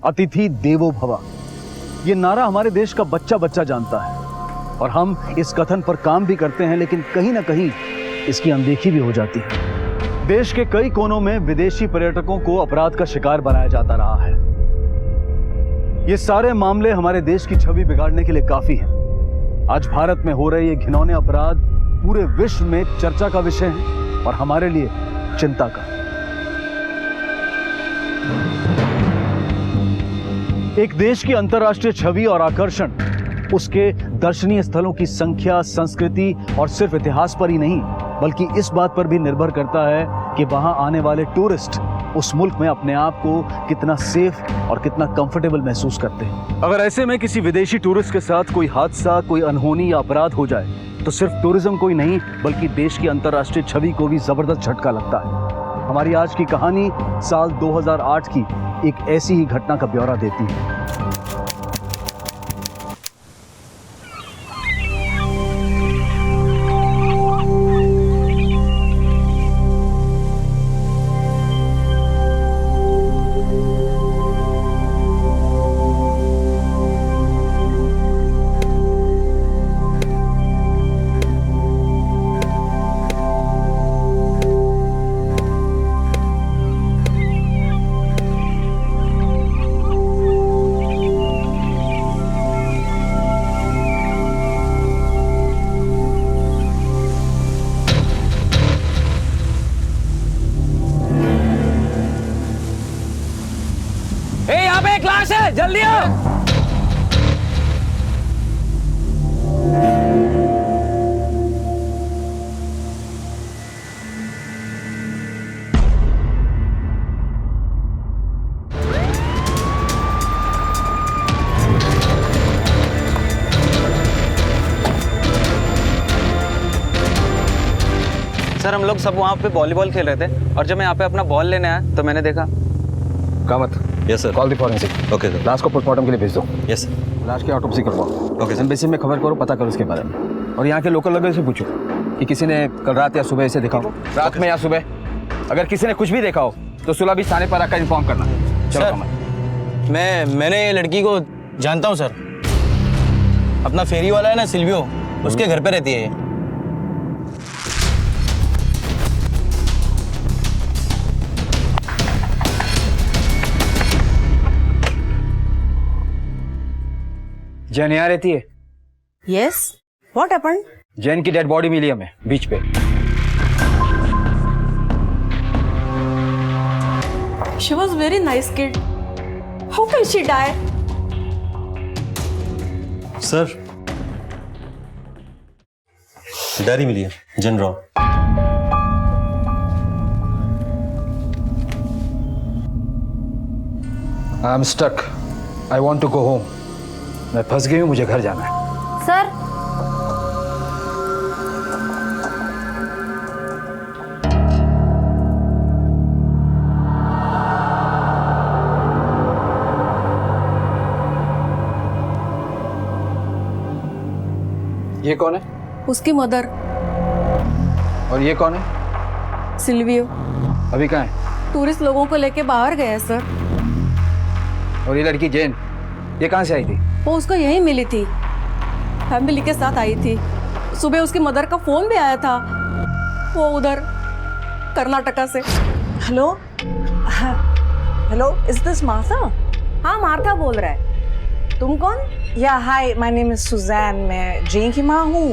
अतिथि देवो भव, ये नारा हमारे देश का बच्चा बच्चा जानता है और हम इस कथन पर काम भी करते हैं, लेकिन कहीं ना कहीं इसकी अनदेखी भी हो जाती है। देश के कई कोनों में विदेशी पर्यटकों को अपराध का शिकार बनाया जाता रहा है। ये सारे मामले हमारे देश की छवि बिगाड़ने के लिए काफी हैं। आज भारत में हो रहे ये घिनौने अपराध पूरे विश्व में चर्चा का विषय है और हमारे लिए चिंता का। एक देश की अंतर्राष्ट्रीय छवि और आकर्षण उसके दर्शनीय स्थलों की संख्या, संस्कृति और सिर्फ इतिहास पर ही नहीं, बल्कि इस बात पर भी निर्भर करता है कि वहां आने वाले टूरिस्ट उस मुल्क में अपने आप को कितना सेफ और कितना कंफर्टेबल महसूस करते हैं। अगर ऐसे में किसी विदेशी टूरिस्ट के साथ कोई हादसा, कोई अनहोनी या अपराध हो जाए तो सिर्फ टूरिज्म को ही नहीं बल्कि देश की अंतर्राष्ट्रीय छवि को भी जबरदस्त झटका लगता है। हमारी आज की कहानी साल 2008 की एक ऐसी ही घटना का ब्यौरा देती है। क्लास है, जल्दी आओ। सर हम लोग सब वहाँ पे वॉलीबॉल खेल रहे थे और जब मैं यहाँ पे अपना बॉल लेने आया तो मैंने देखा। Kamat, yes sir. Call the forensic. Okay sir. लाश को पोस्टमार्टम के लिए भेज दो। Yes sir. लाश की ऑटोप्सी करवाओ। Okay sir. एम्बेसी में खबर करो, पता करो इसके बारे में, और यहाँ के लोकल लोगों से पूछो कि किसी ने कल रात या सुबह इसे देखा हो। रात में या सुबह अगर किसी ने कुछ भी देखा हो तो 16 20 थाने पर आकर इन्फॉर्म करना। चलो कामत। मैंने ये लड़की को जानता हूँ सर। अपना फेरी वाला है ना सिल्वियो, उसके घर पे रहती है ये। जैन यहाँ रहती है? Yes. What happened? जैन की डेड बॉडी मिली हमें बीच पे। She was very nice kid. How can she die? Sir diary मिली है, जैन रॉ। I am stuck. I want to go home. मैं फंस गई हूँ, मुझे घर जाना है। सर, ये कौन है? उसकी मदर और ये कौन है? सिल्वियो। अभी कहाँ है? टूरिस्ट लोगों को लेके बाहर गए हैं सर। और ये लड़की जैन, ये कहाँ से आई थी? वो उसको यहीं मिली थी, फैमिली के साथ आई थी। सुबह उसकी मदर का फोन भी आया था, वो उधर कर्नाटका से। Hello hello, is this Martha? हाँ मार्था बोल रहा है। तुम कौन? या हाय, माय नेम इज सुजैन। मैं जेन की माँ हूँ।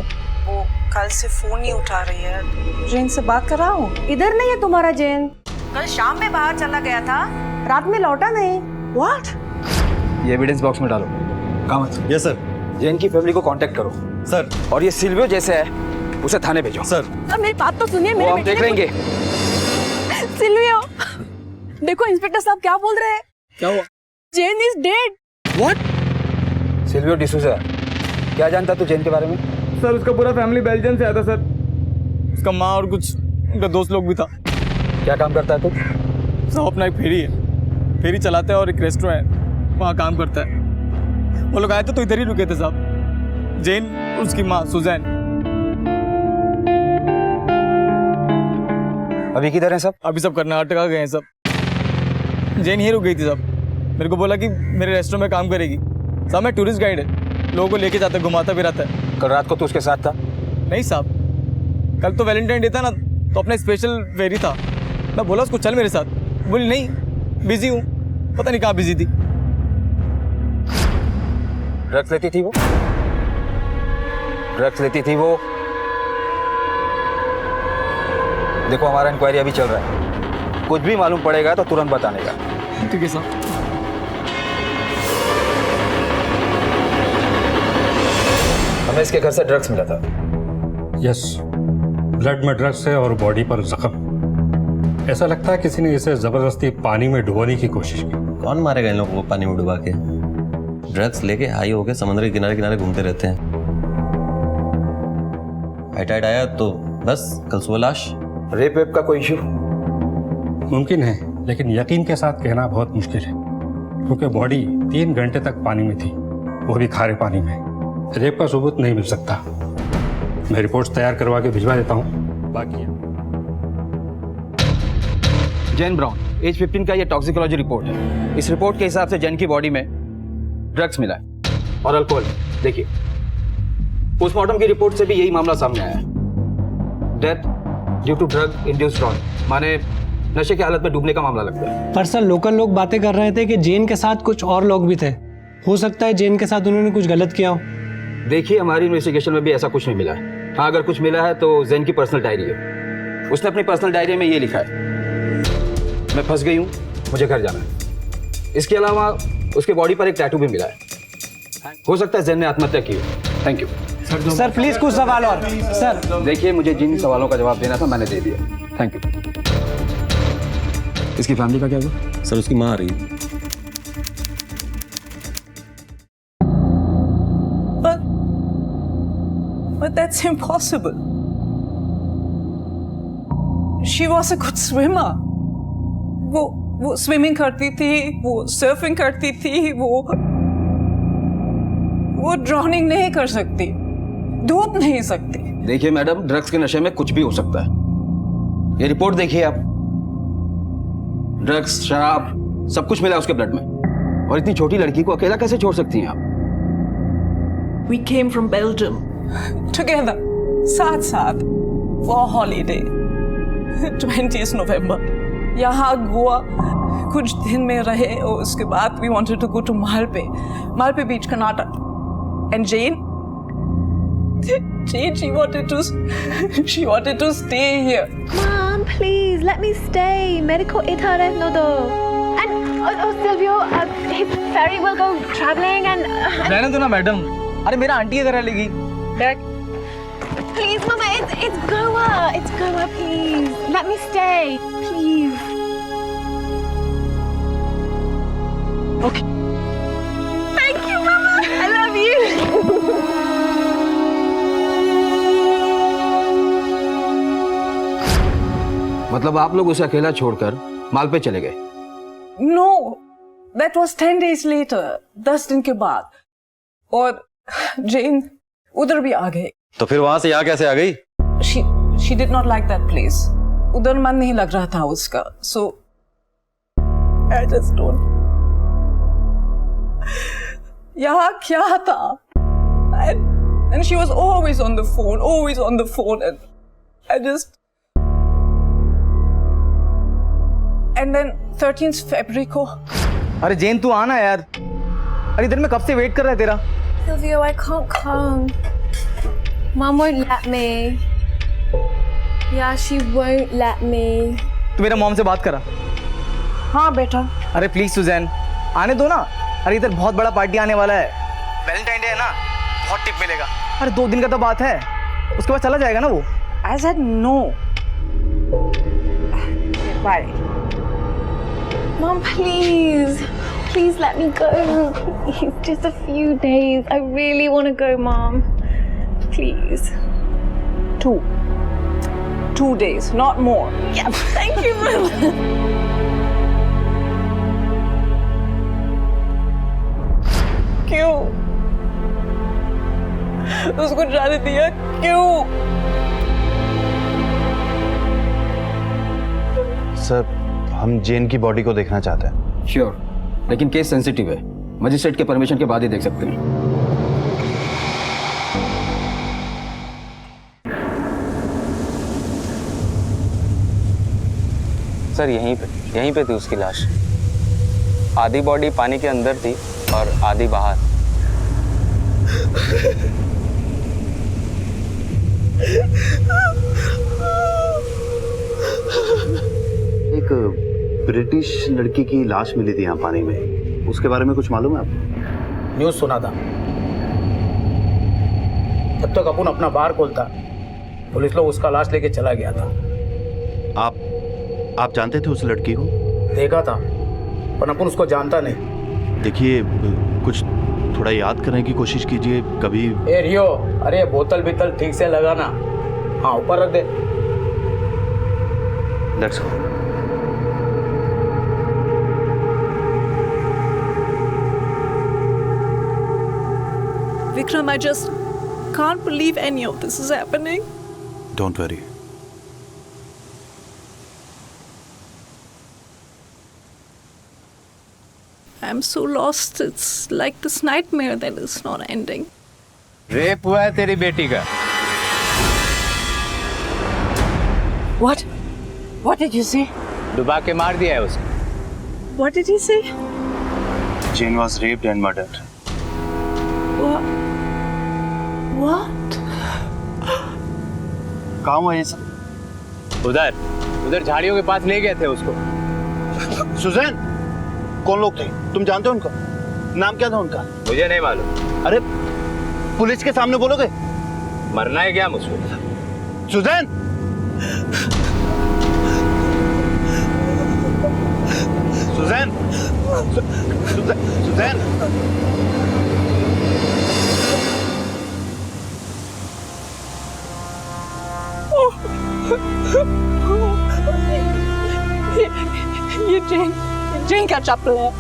वो कल से फोन नहीं उठा रही है। जेन से बात कर रहा हूँ। इधर नहीं है तुम्हारा जैन। कल शाम में बाहर चला गया था, रात में लौटा नहीं। व्हाट? ये एविडेंस बॉक्स में डालो। Kamat, yes sir. जैन की फैमिली को कांटेक्ट करो सर। और ये सिल्वियो जैसे है उसे थाने भेजो। सर अब मेरी बात तो सुनिए। वो मेरे हम बेटे देख ने लेंगे। सिल्वियो, देखो इंस्पेक्टर साहब क्या बोल रहे हैं। क्या हुआ? Jain is dead. What? Silvio D'Souza, क्या जानता तू जैन के बारे में? सर उसका पूरा फैमिली बेल्जियम से आया था सर। उसका माँ और कुछ उनका दोस्त लोग भी था। क्या काम करता है तू? सब अपना एक फेरी है, फेरी चलाता है और एक रेस्टोरेंट है, वहाँ काम करता है। वो लोग आए थे तो इधर ही रुके थे साहब। जैन, उसकी माँ सुजैन। अभी किधर है सब? अभी सब कर्नाटका गए हैं सब। जैन ही रुक गई थी सब। मेरे को बोला कि मेरे रेस्टोरेंट में काम करेगी। साहब मैं टूरिस्ट गाइड है, लोगों को लेके जाता है, घुमाता भी रहता है। कल रात को तू उसके साथ था? नहीं साहब, कल तो वैलेंटाइन डे था ना, तो अपना स्पेशल फेरी था। मैं बोला उसको चल मेरे साथ, बोली नहीं बिजी हूँ, पता नहीं कहाँ बिजी थी। ड्रग्स लेती थी वो? ड्रग्स लेती थी वो? देखो हमारा इंक्वायरी अभी चल रहा है, कुछ भी मालूम पड़ेगा तो तुरंत बताने का। ठीक है साहब। हमें इसके घर से ड्रग्स मिला था। यस, ब्लड में ड्रग्स है और बॉडी पर जख्म। ऐसा लगता है किसी ने इसे जबरदस्ती पानी में डुबोने की कोशिश की। कौन मारेगा इन लोगों को पानी में डुबा के? ड्रग्स लेके हाई होके समुद्र के किनारे किनारे घूमते रहते हैं। हाई टाइड आया तो बस कल सुबह लाश। रेप वेप का कोई इशू? मुमकिन है, लेकिन यकीन के साथ कहना बहुत मुश्किल है, क्योंकि बॉडी 3 घंटे तक पानी में थी, वो भी खारे पानी में। रेप का सबूत नहीं मिल सकता। मैं रिपोर्ट्स तैयार करवा के भिजवा देता हूँ। बाकी जैन ब्राउन, एज 15 का ये टॉक्सिकोलॉजी रिपोर्ट है। इस रिपोर्ट के हिसाब से जैन की बॉडी में ड्रग्स मिला है और अल्कोहल। देखिए, पोस्टमार्टम की रिपोर्ट से भी यही मामला सामने आया है। Death due to drug induced drown, माने नशे की हालत में डूबने का मामला लगता है। पर सर, लोकल लोग बातें कर रहे थे कि जैन के साथ कुछ और लोग भी थे। हो सकता है जैन के साथ उन्होंने कुछ गलत किया हो। देखिए, हमारी इन्वेस्टिगेशन में भी ऐसा कुछ नहीं मिला है। हाँ, अगर कुछ मिला है तो जैन की पर्सनल डायरी है। उसने अपनी पर्सनल डायरी में ये लिखा है, मैं फंस गई हूँ, मुझे घर जाना है। इसके अलावा उसके बॉडी पर एक टैटू भी मिला है। हो सकता है जैन ने आत्महत्या की हो। थैंक यू सर, प्लीज कुछ सवाल और। सर देखिए, मुझे जिन सवालों का जवाब देना था मैंने दे दिया। Thank you. इसकी फैमिली का क्या हुआ? सर उसकी माँ आ रही है। But that's impossible. She was a good swimmer. वो स्विमिंग करती थी, वो सर्फिंग करती थी, वो ड्राउनिंग नहीं कर सकती, डूब नहीं सकती। देखिए मैडम, ड्रग्स के नशे में कुछ भी हो सकता है। ये रिपोर्ट देखिए आप, ड्रग्स, शराब, सब कुछ मिला उसके ब्लड में। और इतनी छोटी लड़की को अकेला कैसे छोड़ सकती हैं आप? We came from Belgium together, साथ for holiday 20th November. यहाँ गोवा कुछ दिन में रहे और उसके बाद we wanted to go to Malpe Beach, Karnataka. And Jane, she wanted to stay here. Mom, please let me stay. मेरे को इधर रहने दो. And Silvio, if Ferry will go traveling and. रहने दो ना मैडम। अरे मेरा आंटी इधर लेगी। Please, Mama, it's Goa. It's Goa, please. Let me stay, please. Okay. Thank you, Mama. I love you. मतलब आप लोग उसे अकेला छोड़कर मालपे चले गए? No, that was 10 days later. 10 दिन के बाद। और Jane उधर भी आ गई। तो फिर वहां से यहाँ कैसे आ गई? She did not like that place. उधर मन नहीं लग रहा था उसका. So I just don't. यहाँ क्या था? And she was always on the phone, and I just. And then 13th February को. अरे जेन तू आना यार। अरे इधर मैं कब से वेट कर रहा है तेरा। Silvio, I can't come. Mom won't let me. Yeah, she won't let me. तू मेरा मॉम से बात करा। हाँ बेटा। अरे प्लीज सुजैन, आने दो ना। अरे इधर बहुत बड़ा पार्टी आने वाला है, वैलेंटाइन डे है ना, बहुत टिप मिलेगा। अरे 2 दिन का तो बात है, उसके बाद चला जाएगा ना वो। I said no. Bye. Mom, please. Please let me go. Please, just a few days. I really want to go, Mom. Please. 2 days, not more. Yeah, thank you, Mom. क्यों? उसको जाने दिया क्यों? सर, हम जेन की बॉडी को देखना चाहते हैं। श्योर, लेकिन केस सेंसिटिव है, मजिस्ट्रेट के परमिशन के बाद ही देख सकते हैं। सर यहीं पे थी उसकी लाश। आधी बॉडी पानी के अंदर थी और आधी बाहर। एक ब्रिटिश लड़की की लाश मिली थी यहाँ पानी में, उसके बारे में कुछ मालूम है आपको? न्यूज़ सुना था। जब तक अपन अपना बार खोलता, पुलिस लोग उसका लाश लेके चला गया था। आप जानते थे उस लड़की को? देखा था, पर अपन उसको जानता नहीं। देखिए, कुछ थोड़ा याद करने की कोशिश कीजिए कभी। ए रियो, अरे बोतल बितल ठीक से लगाना। हाँ, ऊपर रख दे। Let's go. Vikram, I just can't believe any of this is happening. Don't worry. I'm so lost. It's like this nightmare that is not ending. Rape हुआ है तेरी बेटी का। What? What did you say? डुबा के मार दिया है उसको। What did he say? Jane was raped and murdered. What? What? कहाँ हुआ ये सब? उधर झाड़ियों के पास ले गए थे उसको। सुजैन, कौन लोग थे? तुम जानते हो उनको? नाम क्या था उनका? मुझे नहीं मालूम। अरे पुलिस के सामने बोलोगे? मरना है क्या मुझको? सुजैन! सुजैन! सुजैन! ये Jane का चप्पल है।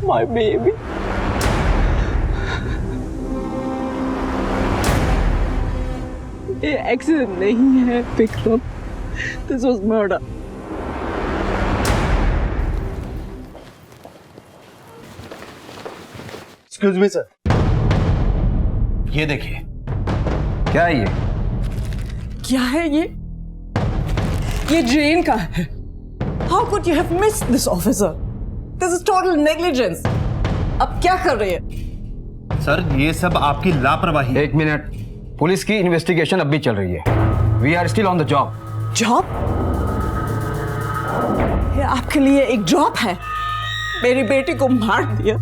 My baby. ये एक्सीडेंट नहीं है Vikram, this was murder. Excuse me sir, ये देखिए। क्या है ये? क्या है ये? ये जेन का है। How could you have missed this, officer? This is total negligence. अब क्या कर रही है? सर, ये सब आपकी लापरवाही। एक मिनट, पुलिस की इन्वेस्टिगेशन अब भी चल रही है। We are still on the job. Job? ये आपके लिए एक जॉब है? मेरी बेटी को मार दिया,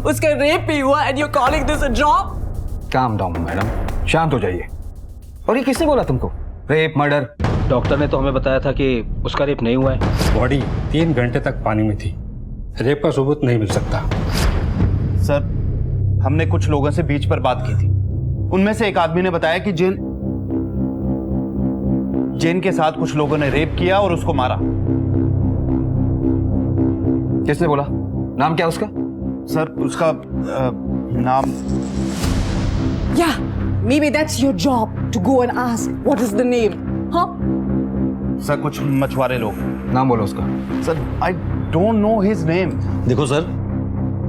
उसका रेप भी हुआ, and you're calling this a job? Calm down madam, शांत हो जाइए। और ये किसने बोला तुमको? Rape, murder? डॉक्टर ने तो हमें बताया था कि उसका रेप नहीं हुआ है। बॉडी 3 घंटे तक पानी में थी, रेप का सबूत नहीं मिल सकता। सर, हमने कुछ लोगों से बीच पर बात की थी। उनमें से एक आदमी ने बताया कि जेन के साथ कुछ लोगों ने रेप किया और उसको मारा। किसने बोला? नाम क्या उसका? सर, उसका नाम। Yeah, maybe that's your job to go and ask what is the name, huh? Sir, कुछ मछुआरे लोग। नाम बोलो उसका। Sir, I don't know his name. देखो सर,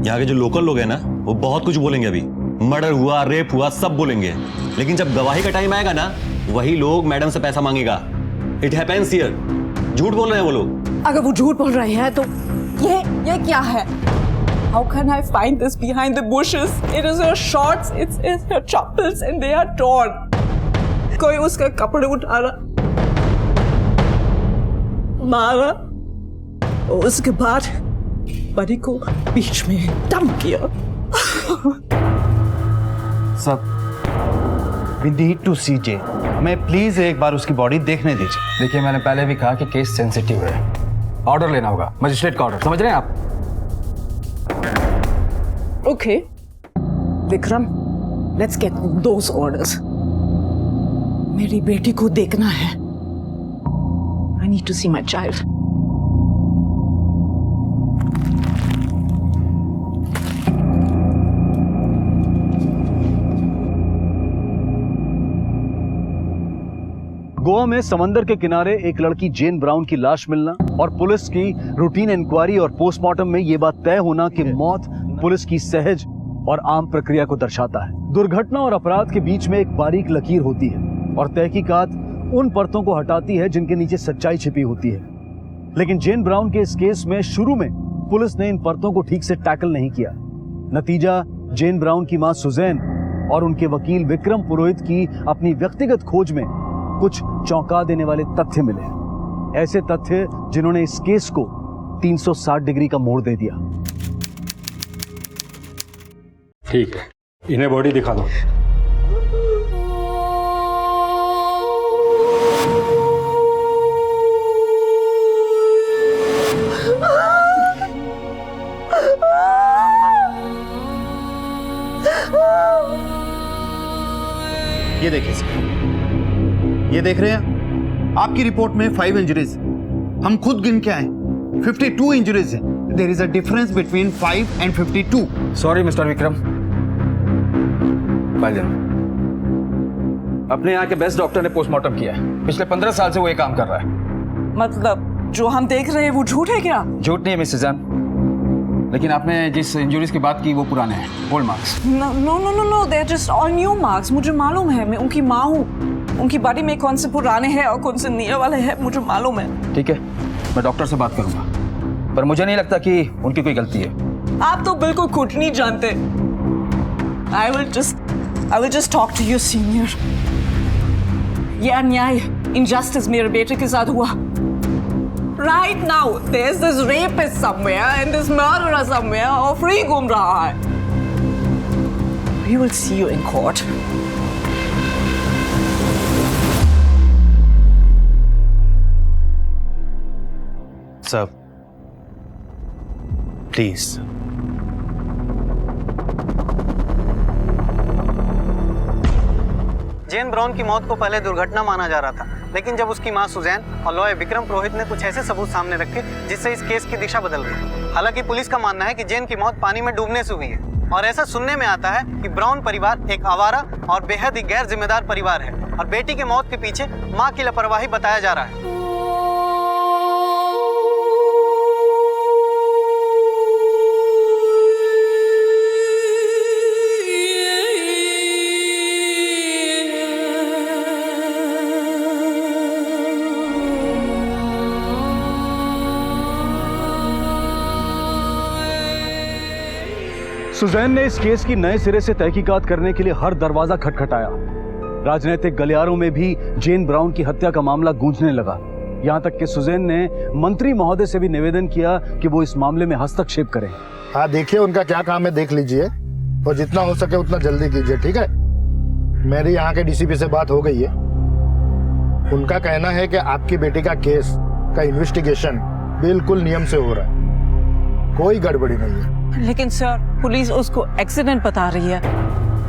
यहाँ के जो लोकल लोग हैं ना, वो बहुत कुछ बोलेंगे। अभी मर्डर हुआ, रेप हुआ, सब बोलेंगे, लेकिन जब गवाही का टाइम आएगा ना, वही लोग मैडम से पैसा मांगेगा। It happens here. झूठ बोल रहे हैं वो लोग। अगर वो झूठ बोल रहे हैं तो ये क्या है? How can I find this behind the bushes? It is her shorts, it's her chappals and they are torn. कोई उसके कपड़े उठा रहा, मारा, और उसके बाद बड़ी को बीच में डंप किया। सर, वी नीड टू सी जेन। हमें प्लीज एक बार उसकी बॉडी देखने दीजिए। देखिए, मैंने पहले भी कहा कि केस सेंसिटिव है, ऑर्डर लेना होगा, मजिस्ट्रेट का ऑर्डर, समझ रहे हैं आप? Okay, Vikram, let's get those orders. मेरी बेटी को देखना है। I need to see my child. Goa में समंदर के किनारे एक लड़की जेन ब्राउन की लाश मिलना और पुलिस की रूटीन इंक्वायरी और पोस्टमार्टम में यह बात तय होना कि मौत पुलिस की सहज और आम प्रक्रिया को दर्शाता है। दुर्घटना और अपराध के बीच में एक बारीक लकीर होती है और तहकीकात उन परतों को हटाती है जिनके नीचे सच्चाई छिपी होती है। लेकिन जेन ब्राउन के इस केस में शुरू में पुलिस ने इन परतों को ठीक से टैकल नहीं किया। नतीजा, जेन ब्राउन की मां सुजैन और उनके वकील विक्रम पुरोहित की अपनी व्यक्तिगत खोज में कुछ चौंका देने वाले तथ्य मिले। ऐसे तथ्य जिन्होंने इस केस को 360 डिग्री का मोड़ दे दिया। ठीक है, इन्हें बॉडी दिखा दो। ये देखिए सर, ये देख रहे हैं आपकी रिपोर्ट में 5 इंजरीज, हम खुद गिन के आए 52 इंजरीज है। There is a difference between 5 and 52। Sorry mister Vikram, अपने यहाँ के बेस्ट डॉक्टर ने पोस्टमार्टम किया है। पिछले 15 साल से वो ये काम कर रहा है। मतलब जो हम देख रहे हैं वो झूठ है क्या? झूठ नहीं है मिस सुजैन, लेकिन आपने जिस इंजरीज की बात की वो पुराने हैं, old marks. No no no no, they are just all new marks. मुझे मालूम है, मैं उनकी माँ हूँ। उनकी बॉडी में कौन से पुराने हैं और कौन से नए वाले हैं मुझे मालूम है। ठीक है, मैं डॉक्टर से बात करूंगा, पर मुझे नहीं लगता कि उनकी कोई गलती है। आप तो बिल्कुल कुछ नहीं जानते। I will just talk to your senior। ये अन्याय, injustice मेरे बेटे के साथ हुआ। Right now, there's this rapist somewhere and this murderer somewhere और free घूम रहा है। We will see you in court। Sir please. Jane Brown की मौत को पहले दुर्घटना माना जा रहा था, लेकिन जब उसकी मां सुजैन और लॉयर विक्रम पुरोहित ने कुछ ऐसे सबूत सामने रखे जिससे इस केस की दिशा बदल गई। हालांकि पुलिस का मानना है कि जेन की मौत पानी में डूबने से हुई है और ऐसा सुनने में आता है कि ब्राउन परिवार एक आवारा और बेहद ही गैर जिम्मेदार परिवार है और बेटी के मौत के पीछे मां की लापरवाही बताया जा रहा है। सुजैन ने इस केस की नए सिरे से तहकीकात करने के लिए हर दरवाजा खटखटाया। राजनीतिक गलियारों में भी जेन ब्राउन की हत्या का मामला गूंजने लगा। यहां तक कि सुजैन ने मंत्री महोदय से भी निवेदन किया कि वो इस मामले में हस्तक्षेप करें। हाँ, देखिए उनका क्या काम है, देख लीजिए और जितना हो सके उतना जल्दी कीजिए, ठीक है? मेरी यहाँ के डीसीपी से बात हो गई है। उनका कहना है कि आपकी बेटी का केस का इन्वेस्टिगेशन बिल्कुल नियम से हो रहा है, कोई गड़बड़ी नहीं है। लेकिन सर, पुलिस उसको एक्सीडेंट बता रही है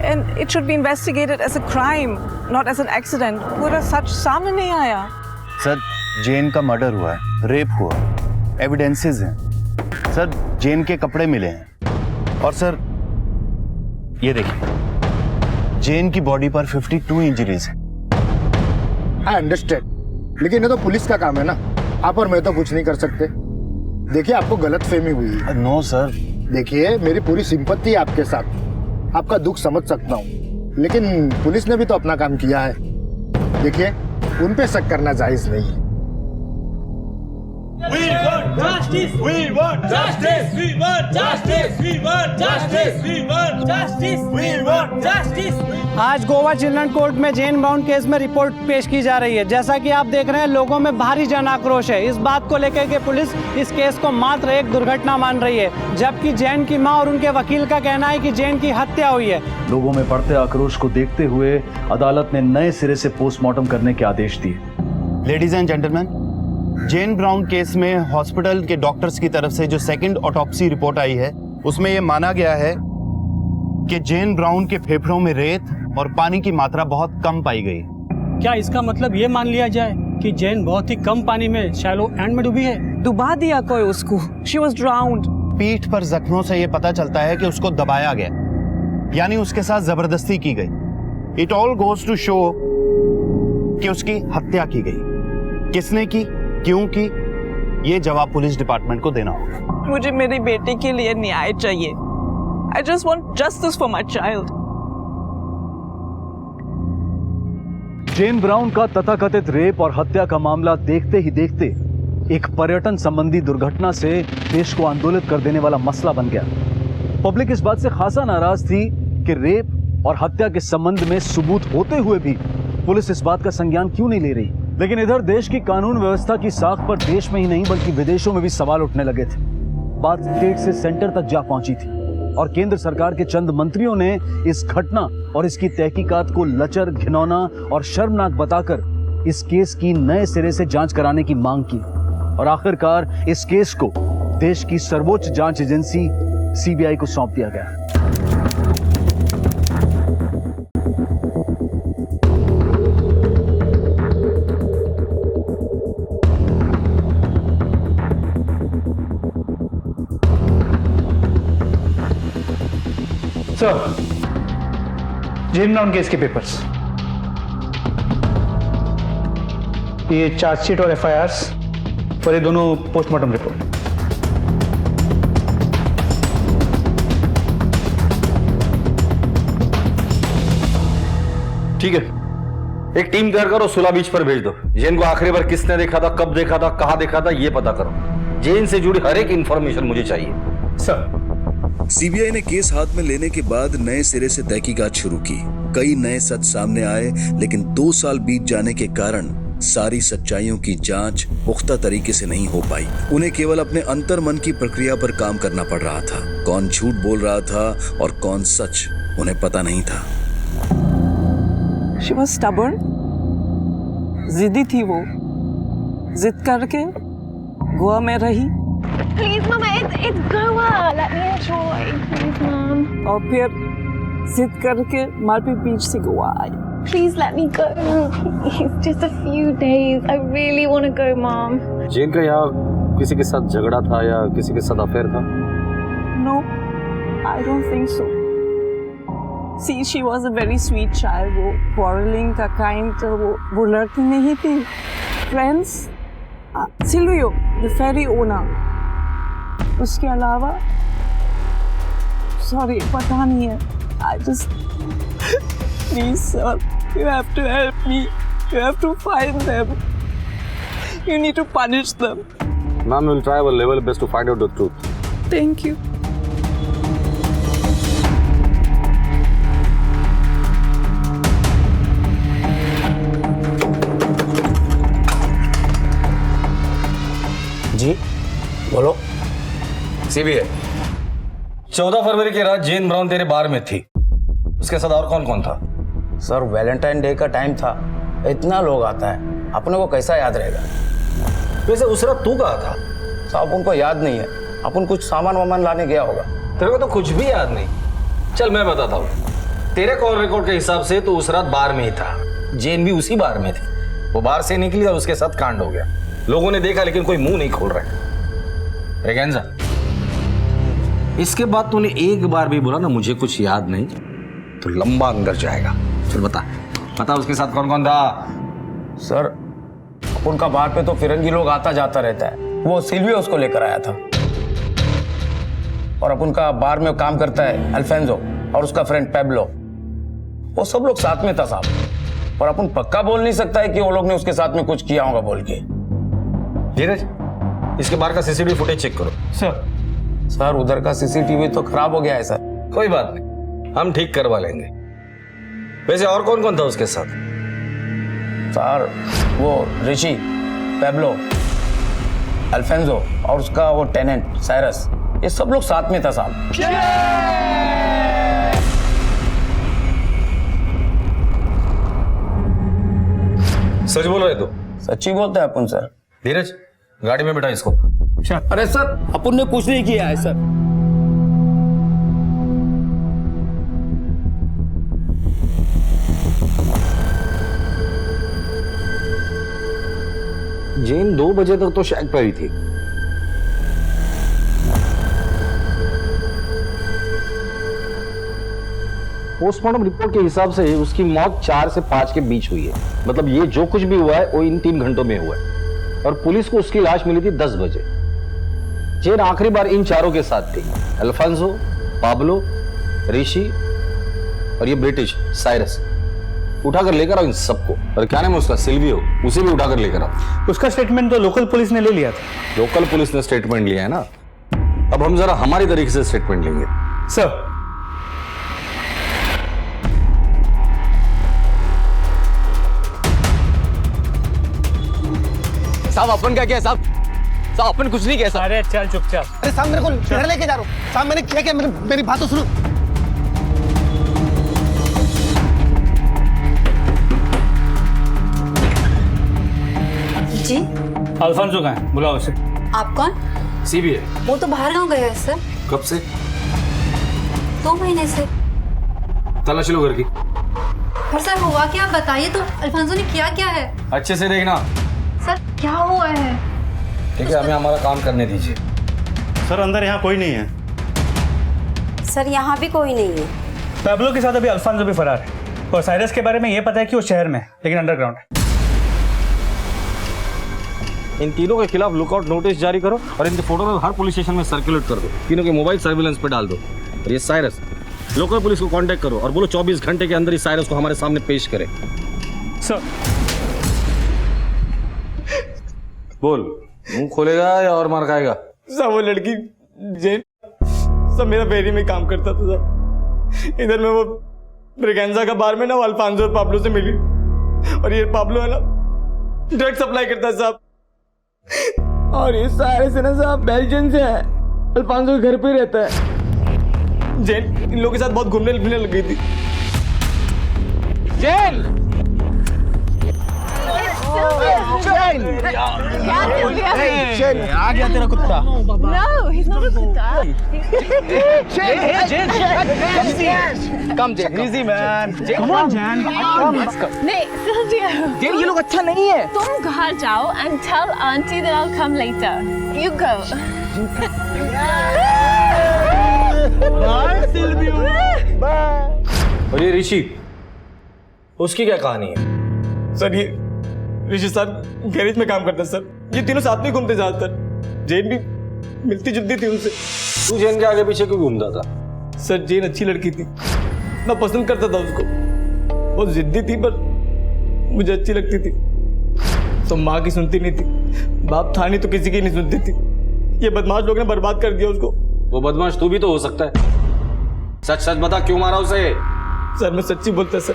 and it should be investigated as a crime, not as an accident। पूरा सच सामने नहीं आया। सर, जेन का मर्डर हुआ है, रेप हुआ, एविडेंसेस हैं। सर, जेन के कपड़े मिले हैं और सर ये देखिए, जेन की बॉडी पर 52 इंजरीज हैं। आई अंडरस्टैंड, लेकिन ये तो पुलिस का काम है ना, आप और मैं तो कुछ नहीं कर सकते। देखिए, आपको गलतफहमी हुई है। नो सर, देखिए मेरी पूरी सिंपत्ति है आपके साथ, आपका दुख समझ सकता हूँ, लेकिन पुलिस ने भी तो अपना काम किया है। देखिए, उन पे शक करना जायज नहीं है। We want justice. We want justice. We want justice. We want justice. We want justice. We want justice. आज गोवा चिल्ड्रन कोर्ट में जेन ब्राउन केस में रिपोर्ट पेश की जा रही है। जैसा कि आप देख रहे हैं, लोगों में भारी जन आक्रोश है। इस बात को लेकर के पुलिस इस केस को मात्र एक दुर्घटना मान रही है, जबकि जेन की मां और उनके वकील का कहना है कि जेन की हत्या हुई है। लोगों में बढ़ते आक्रोश को देखते हुए अदालत ने नए सिरे से पोस्टमार्टम करने के आदेश दिए। Ladies and gentleman, Jane Brown case में हॉस्पिटल के डॉक्टर्स की तरफ से जो सेकंड ऑटोप्सी रिपोर्ट आई है, उसमें यह माना गया है कि जेन ब्राउन के फेफड़ों में रेत और पानी की मात्रा बहुत कम पाई गई। क्या इसका मतलब ये मान लिया जाए कि जैन बहुत ही कम पानी में शैलो एंड में डूबी है? डुबा दिया कोई उसको। She was drowned. पीठ पर जख्मों से यह पता चलता है कि उसको दबाया गया, यानी उसके साथ जबरदस्ती की गई। It all goes to show कि उसकी हत्या की गई। किसने की, क्यों की, ये जवाब पुलिस डिपार्टमेंट को देना होगा। मुझे मेरी बेटी के लिए न्याय चाहिए। I just want justice for my child. Jane Brown का तथाकथित रेप और हत्या का मामला देखते ही देखते एक पर्यटन संबंधी दुर्घटना से देश को आंदोलित कर देने वाला मसला बन गया। पब्लिक इस बात से खासा नाराज थी कि रेप और हत्या के संबंध में सबूत होते हुए भी पुलिस इस बात का संज्ञान क्यों नहीं ले रही। लेकिन इधर देश की कानून व्यवस्था की साख पर देश में ही नहीं बल्कि विदेशों में भी सवाल उठने लगे थे। बात स्टेट से सेंटर तक जा पहुंची थी और केंद्र सरकार के चंद मंत्रियों ने इस घटना और इसकी तहकीकात को लचर, घिनौना और शर्मनाक बताकर इस केस की नए सिरे से जांच कराने की मांग की और आखिरकार इस केस को देश की सर्वोच्च जांच एजेंसी सीबीआई को सौंप दिया गया। सर, जेन ब्राउन केस के पेपर्स, ये चार्जशीट और एफआईआर्स और ये दोनों पोस्टमार्टम रिपोर्ट। ठीक है, एक टीम तैयार करो, सुला बीच पर भेज दो। जेन को आखिरी बार किसने देखा था, कब देखा था, कहां देखा था, ये पता करो। जेन से जुड़ी हर एक इंफॉर्मेशन मुझे चाहिए। सर। सीबीआई ने केस हाथ में लेने के बाद नए सिरे से तहकीकात शुरू की। कई नए सच सामने आए, लेकिन 2 साल बीत जाने के कारण सारी सच्चाइयों की जांच पुख्ता तरीके से नहीं हो पाई। उन्हें केवल अपने अंतर मन की प्रक्रिया पर काम करना पड़ रहा था। कौन झूठ बोल रहा था और कौन सच, उन्हें पता नहीं था। She was stubborn. जिद्दी थी वो, जिद करके गोवा में रही। Please, Mama, it's Goa. Let me enjoy. Please, Mom. और फिर जिद करके मालपी बीच से गोवा आई। Please let me go. It's just a few days. I really want to go, Mom. जेन का यहाँ किसी के साथ झगड़ा था या किसी के साथ अफेयर था? No, I don't think so. See, she was a very sweet child. वो quarreling का kind, वो लड़की नहीं थी। Friends, Silvio, the ferry owner. उसके अलावा, sorry, पता नहीं है। I just, please sir, you have to help me. You have to find them. You need to punish them. Ma'am, we'll try our level best to find out the truth. Thank you. जी बोलो। CBI 14 फरवरी की रात जेन brown तेरे बार में थी, उसके साथ और कौन कौन था? सर, वैलेंटाइन डे का टाइम था, इतना लोग आता है, अपने को कैसा याद रहेगा? वैसे उस रात तू कहाँ था? साहब उनको याद नहीं है, अपन कुछ सामान वामान लाने गया होगा। तेरे को तो कुछ भी याद नहीं। चल मैं बताता हूँ, तेरे कॉल रिकॉर्ड के हिसाब से तो उस रात बार में ही था, जेन भी उसी बार में थी। वो बार से निकली और उसके साथ कांड हो गया। लोगों ने देखा लेकिन कोई मुंह नहीं खोल रहा है। रेगेंजा, इसके बाद तूने एक बार भी बोला ना मुझे कुछ याद नहीं, तो लंबा अंदर जाएगा। चल बता उसके साथ कौन कौन था? सर, उनका बार पे तो फिरंगी लोग आता जाता रहता है, वो सिल्वियो उसको लेकर आया था। और अब उनका बार में काम करता है अल्फेंजो और उसका फ्रेंड पेब्लो, वो सब लोग साथ में था साहब। और अपन पक्का बोल नहीं सकता है कि वो लोग ने उसके साथ में कुछ किया होगा बोल के। धीरज, इसके बाहर का सीसीटीवी फुटेज चेक करो। सर उधर का सीसीटीवी तो खराब हो गया है सर। कोई बात नहीं, हम ठीक करवा लेंगे। वैसे और कौन कौन था उसके साथ? सर वो ऋषि, पेब्लो, अल्फेंजो और उसका वो टेनेंट साइरस, ये सब लोग साथ में था साहब। सच बोल रहे तो? सच्ची बोलते हैं अपन सर। धीरज, गाड़ी में बैठा इसको। अरे सर, अपन ने कुछ नहीं किया है सर। जेन 2 बजे तक तो शैक पर ही थी। पोस्टमार्टम रिपोर्ट के हिसाब से उसकी मौत 4 से 5 के बीच हुई है। मतलब ये जो कुछ भी हुआ है वो इन 3 घंटों में हुआ है। और पुलिस को उसकी लाश मिली थी 10 बजे। जेन आखिरी बार इन चारों के साथ थी, अल्फांसो, पाब्लो, ऋषि और ये ब्रिटिश साइरस। उठाकर लेकर आओ इन सबको। और क्या नाम है उसका, सिल्वियो, उसे भी उठाकर लेकर आओ। उसका स्टेटमेंट तो लोकल पुलिस ने ले लिया था। लोकल पुलिस ने स्टेटमेंट लिया है ना, अब हम जरा हमारी तरीके से स्टेटमेंट लेंगे। सर, साहब अपन क्या किया साहब? साहब अपन कुछ नहीं किया साहब। अरे चल चुपचाप। अरे साहब मेरे को इधर लेके जा रहा हूँ। साहब मैंने क्या मेरी बात तो सुनो। जी अल्फांसो कहाँ है? बुलाओ उसे। आप कौन? सीबीआई। वो तो बाहर गाँव गए हैं सर। कब से? 2 महीने से। तलाशी लो घर की। पर सर हुआ क्या, आप बताइए तो। अल्फांसो ने किया क्या है? अच्छे से देखना। सर क्या हुआ है? ठीक है, हमें हमारा काम करने दीजिए। सर अंदर यहाँ कोई नहीं है। सर यहाँ भी कोई नहीं है। पैब्लो के साथ अभी अल्फांसो भी फरार है। और साइरस के बारे में ये पता है कि वो शहर में है, लेकिन अंडरग्राउंड है। इन तीनों के खिलाफ लुकआउट नोटिस जारी करो और इनके फोटो में हर पुलिस स्टेशन में सर्कुलेट कर दो। तीनों के मोबाइल सर्विलेंस पे डाल दो। और ये साइरस, लोकल पुलिस को कांटेक्ट करो और बोलो 24 घंटे के अंदर ही साइरस को हमारे सामने पेश करे। सर बोल, मुंह खोलेगा या और मार खाएगा? सब वो लड़की जेन सब मेरा फेरी में काम करता था साहब। इधर में वो ब्रिगेंजा का बार में ना, वो अल्फांसो और पाब्लो से मिली। और ये पाब्लो है ना, ड्रग सप्लाई करता है साहब। और ये सारे से ना साहब बेल्जियम से है। अल्फांसो के घर पे ही रहता है। जेन इन लोगों के साथ बहुत घूमने फिरने लग गई थी। जेन आ गया तेरा कुत्ता। No, he's not a kuta. Come Jane, easy man. Come on, Jan. नहीं, Sylvia. ये लोग अच्छा नहीं है। तुम घर जाओ and tell auntie that I'll come later. You go. Bye, Silvio. Bye. और ये ऋषि, उसकी क्या कहानी है? सर ये ऋषि साहब गैरेज में काम करता है सर। ये तीनों साथ में घूमते ज्यादातर। जेन भी मिलती जुलती थी उनसे। तू जेन के आगे पीछे क्यों घूमता था? सर जेन अच्छी लड़की थी, मैं पसंद करता था उसको। बहुत जिद्दी थी पर मुझे अच्छी लगती थी। तो माँ की सुनती नहीं थी, बाप था नहीं तो किसी की नहीं सुनती थी। ये बदमाश लोग ने बर्बाद कर दिया उसको। वो बदमाश तू भी तो हो सकता है। सच सच बता, क्यों मारा उसे? सर मैं सच्ची बोलता सर,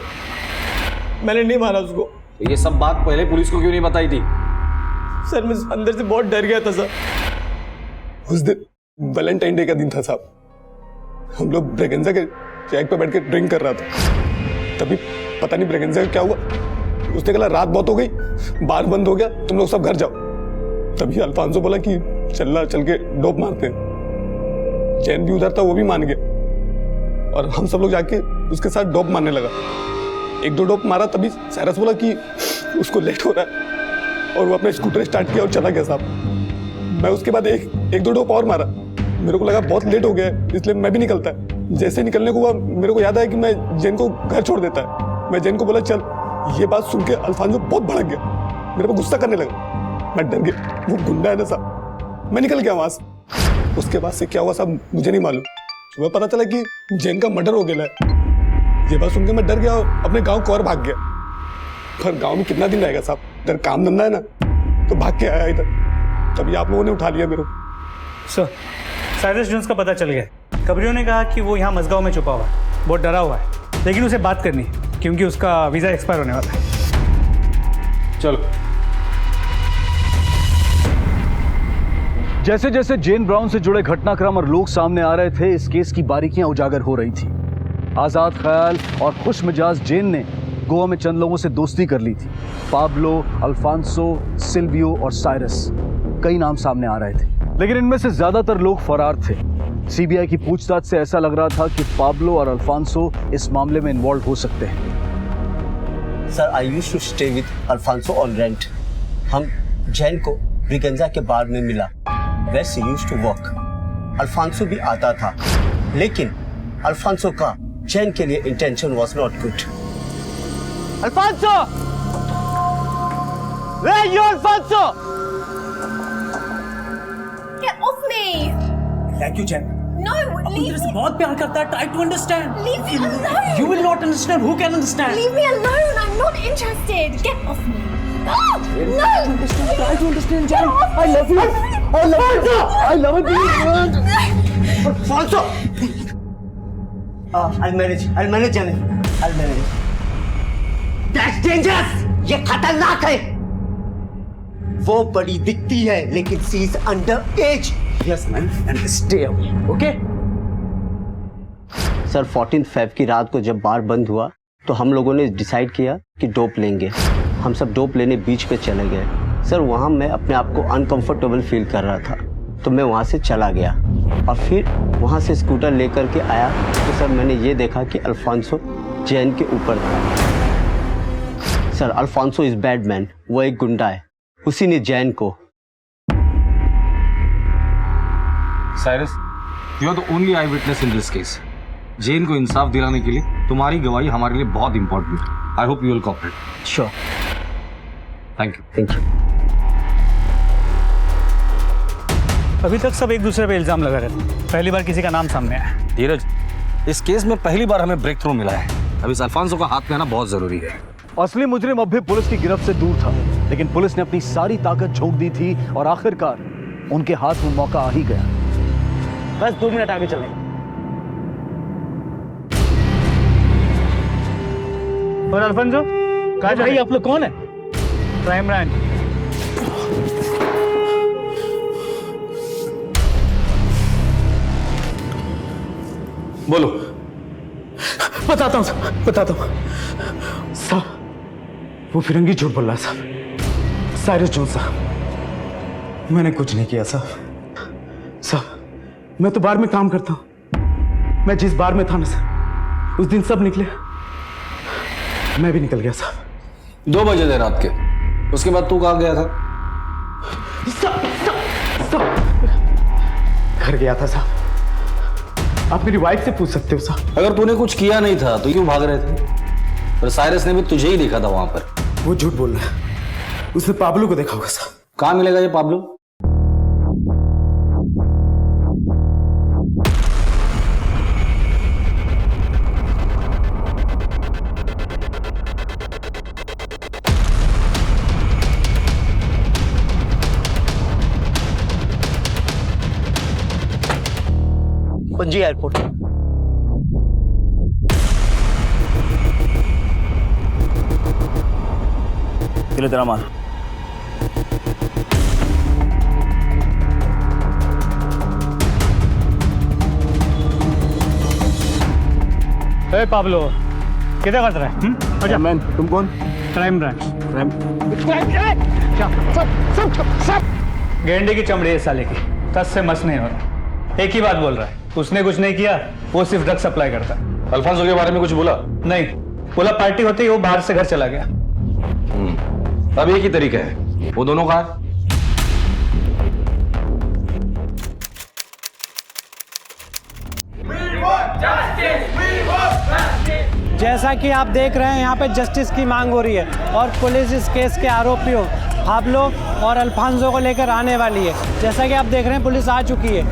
मैंने नहीं मारा उसको। तो ये सब बात पहले पुलिस को क्यों नहीं बताई थी? सर मैं अंदर से बहुत डर गया था सर। उस दिन वैलेंटाइन डे का दिन था साहब। हम लोग ब्रेगेंजा के चेक पे बैठ के ड्रिंक कर रहा था। तभी पता नहीं ब्रेगेंजा का क्या हुआ, उसने कहा रात बहुत हो गई, बार बंद हो गया, तुम लोग सब घर जाओ। तभी अल्फांसो बोला कि चल के डोप मारते हैं। चैन भी उधर था, वो भी मान गया और हम सब लोग जाके उसके साथ डोप मारने लगा। 1-2 डोप मारा, तभी साइरस बोला कि उसको लेट हो रहा है और वो अपना स्कूटर स्टार्ट किया और चला गया साहब। मैं उसके बाद 1-2 डोप और मारा। मेरे को लगा बहुत लेट हो गया है, इसलिए मैं भी निकलता है। जैसे निकलने को हुआ मेरे को याद आया कि मैं जेन को घर छोड़ देता है। मैं जेन को बोला चल। ये बात सुन के अल्फांसो बहुत भड़क गया, मेरे को गुस्सा करने लगा। मैं डर गया, वो गुंडा है ना साहब। मैं निकल गया वहां से। उसके बाद से क्या हुआ साहब मुझे नहीं मालूम। सुबह पता चला कि जेन का मर्डर हो गया है। ये बात सुन के मैं डर गया और अपने गांव को और भाग गया। पर गांव में कितना दिन रहेगा साहब, इधर काम धंधा है ना, तो भाग के आया इधर। तभी आप लोगों ने उठा लिया मेरे को। सर साइरस जोन्स का पता चल गया। खबरियों ने कहा कि वो यहाँ मजगांव में छुपा हुआ है, बहुत डरा हुआ है, लेकिन उसे बात करनी है क्योंकि उसका वीज़ा एक्सपायर होने वाला है। चलो। जैसे जैसे जेन ब्राउन से जुड़े घटनाक्रम और लोग सामने आ रहे थे, इस केस की बारीकियां उजागर हो रही थी। आजाद ख्याल और खुश मिजाज जेन ने गोवा में चंद लोगों से दोस्ती कर ली थी। पाब्लो, अल्फांसो, सिल्वियो और साइरस, कई नाम सामने आ रहे थे, लेकिन इनमें से ज्यादातर लोग फरार थे। सीबीआई की पूछताछ से ऐसा लग रहा था कि पाब्लो और अल्फांसो इस मामले में इन्वॉल्व हो सकते हैं। Sir I used to stay with Alfonso on rent. हम जैन को ब्रिगेंजा के बार में मिला, where she used to work। Alfonso भी आता था, लेकिन अल्फांसो का जैन के लिए intention was not good। Alfonso! Where are you, Alfonso? Get off me! Thank you, Jen। No, leave me. बहुत प्यार करता है। Try to understand। Leave me alone. You will not understand. Who can understand? Leave me alone. I'm not interested. Get off me. Oh, no! Try to understand, Jen। I love you. I love you. I love you। Alfonso! I'll manage, Jen। I'll manage। That's dangerous! ये खतरनाक है। वो बड़ी दिखती है, लेकिन she is under age। Yes, man, and stay away, okay? Sir 14 Feb की रात को जब बार बंद हुआ तो हम लोगों ने डिसाइड किया कि डोप लेंगे। हम सब डोप लेने बीच पे चले गए। सर वहाँ मैं अपने आप को अनकंफर्टेबल फील कर रहा था, तो मैं वहाँ से चला गया और फिर वहाँ से स्कूटर लेकर के आया तो सर मैंने ये देखा कि अल्फांसो जैन के ऊपर था। Sir Alfonso is bad man, वो एक गुंडा है, उसी ने जैन को। Cyrus, you are the only eyewitness in this case. Jane को इंसाफ दिलाने के लिए तुम्हारी गवाही हमारे लिए बहुत इंपॉर्टेंट है। I hope you will cooperate. Sure. Thank you. Thank you. अभी तक सब एक दूसरे पे इल्जाम लगा रहे थे, पहली बार किसी का नाम सामने आया। धीरज, इस केस में पहली बार हमें ब्रेक थ्रू मिला है। अब इस अल्फांसो का हाथ में आना बहुत जरूरी है। असली मुजरिम अब भी पुलिस की गिरफ्त से दूर था, लेकिन पुलिस ने अपनी सारी ताकत झोंक दी थी और आखिरकार उनके हाथ में मौका आ ही गया। बस 2 मिनट आगे चलें। और अल्फांसो, भाई आप लोग कौन है? Crime branch. बोलो। बताता हूँ साहब, वो फिरंगी झूठ बोल रहा है साहब। साइरस जोन साहब, मैंने कुछ नहीं किया साहब, मैं तो बार में काम करता हूँ। मैं जिस बार में था ना सर, उस दिन सब निकले, मैं भी निकल गया साहब। 2 बजे थे रात के, उसके बाद तू कहाँ गया था? घर गया था साहब। आप मेरी वाइफ से पूछ सकते हो साहब। अगर तूने कुछ किया नहीं था तो क्यों भाग रहे थे? पर साइरस ने भी तुझे ही देखा था वहां पर। वो झूठ बोल रहा है, उसने पाब्लो को देखा होगा साहब। कहाँ मिलेगा ये पाब्लो? पणजी एयरपोर्ट। चलो तेरा मार। ए पाब्लो, किधर कर रहा है? अच्छा मैन, तुम कौन? Crime branch. गेंडे की चमड़ी है साले की, तस से मस नहीं हो रहा। एक ही बात बोल रहा है, उसने कुछ नहीं किया, वो सिर्फ ड्रग सप्लाई करता है। अल्फांसो के बारे में कुछ बोला? नहीं बोला, पार्टी होते ही वो बाहर से घर चला गया। अब एक ही तरीका है, वो दोनों कहाँ है? जैसा कि आप देख रहे हैं यहाँ पे जस्टिस की मांग हो रही है और पुलिस इस केस के आरोपियों पाब्लो और अल्फांसो को लेकर आने वाली है। जैसा कि आप देख रहे हैं पुलिस आ चुकी है।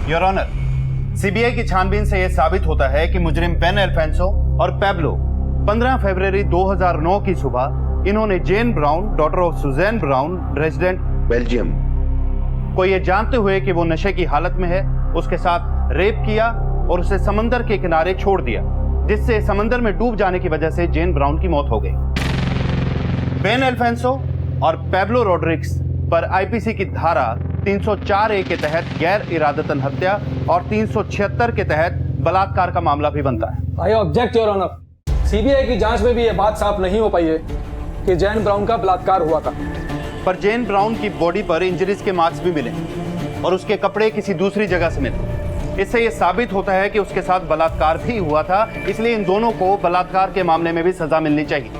योर ऑनर, सीबीआई की छानबीन से यह साबित होता है कि मुजरिम बेन अल्फांसो और पैब्लो 15 फरवरी 2009 की सुबह इन्होंने Jane Brown, daughter of Susan Brown, resident Belgium, को यह जानते हुए कि वो नशे की हालत में है, उसके साथ रेप किया और उसे समंदर के किनारे छोड़ दिया, जिससे समंदर में डूब जाने की वजह से जेन ब्राउन की मौत हो गई। बेन अल्फांसो और पैब्लो रॉड्रिग्स पर आईपीसी की धारा 304A के तहत गैर इरादतन हत्या और 376 के तहत बलात्कार का मामला भी बनता है। I object your honour, CBI की जांच में भी यह बात साफ नहीं हो पाई है कि जैन ब्राउन का बलात्कार हुआ था। पर जेन ब्राउन की बॉडी पर इंजरीज के मार्क्स भी मिले। और उसके कपड़े किसी दूसरी जगह से मिले। इससे यह साबित होता है कि उसके साथ बलात्कार भी हुआ था, इसलिए इन दोनों को बलात्कार के मामले में भी सजा मिलनी चाहिए।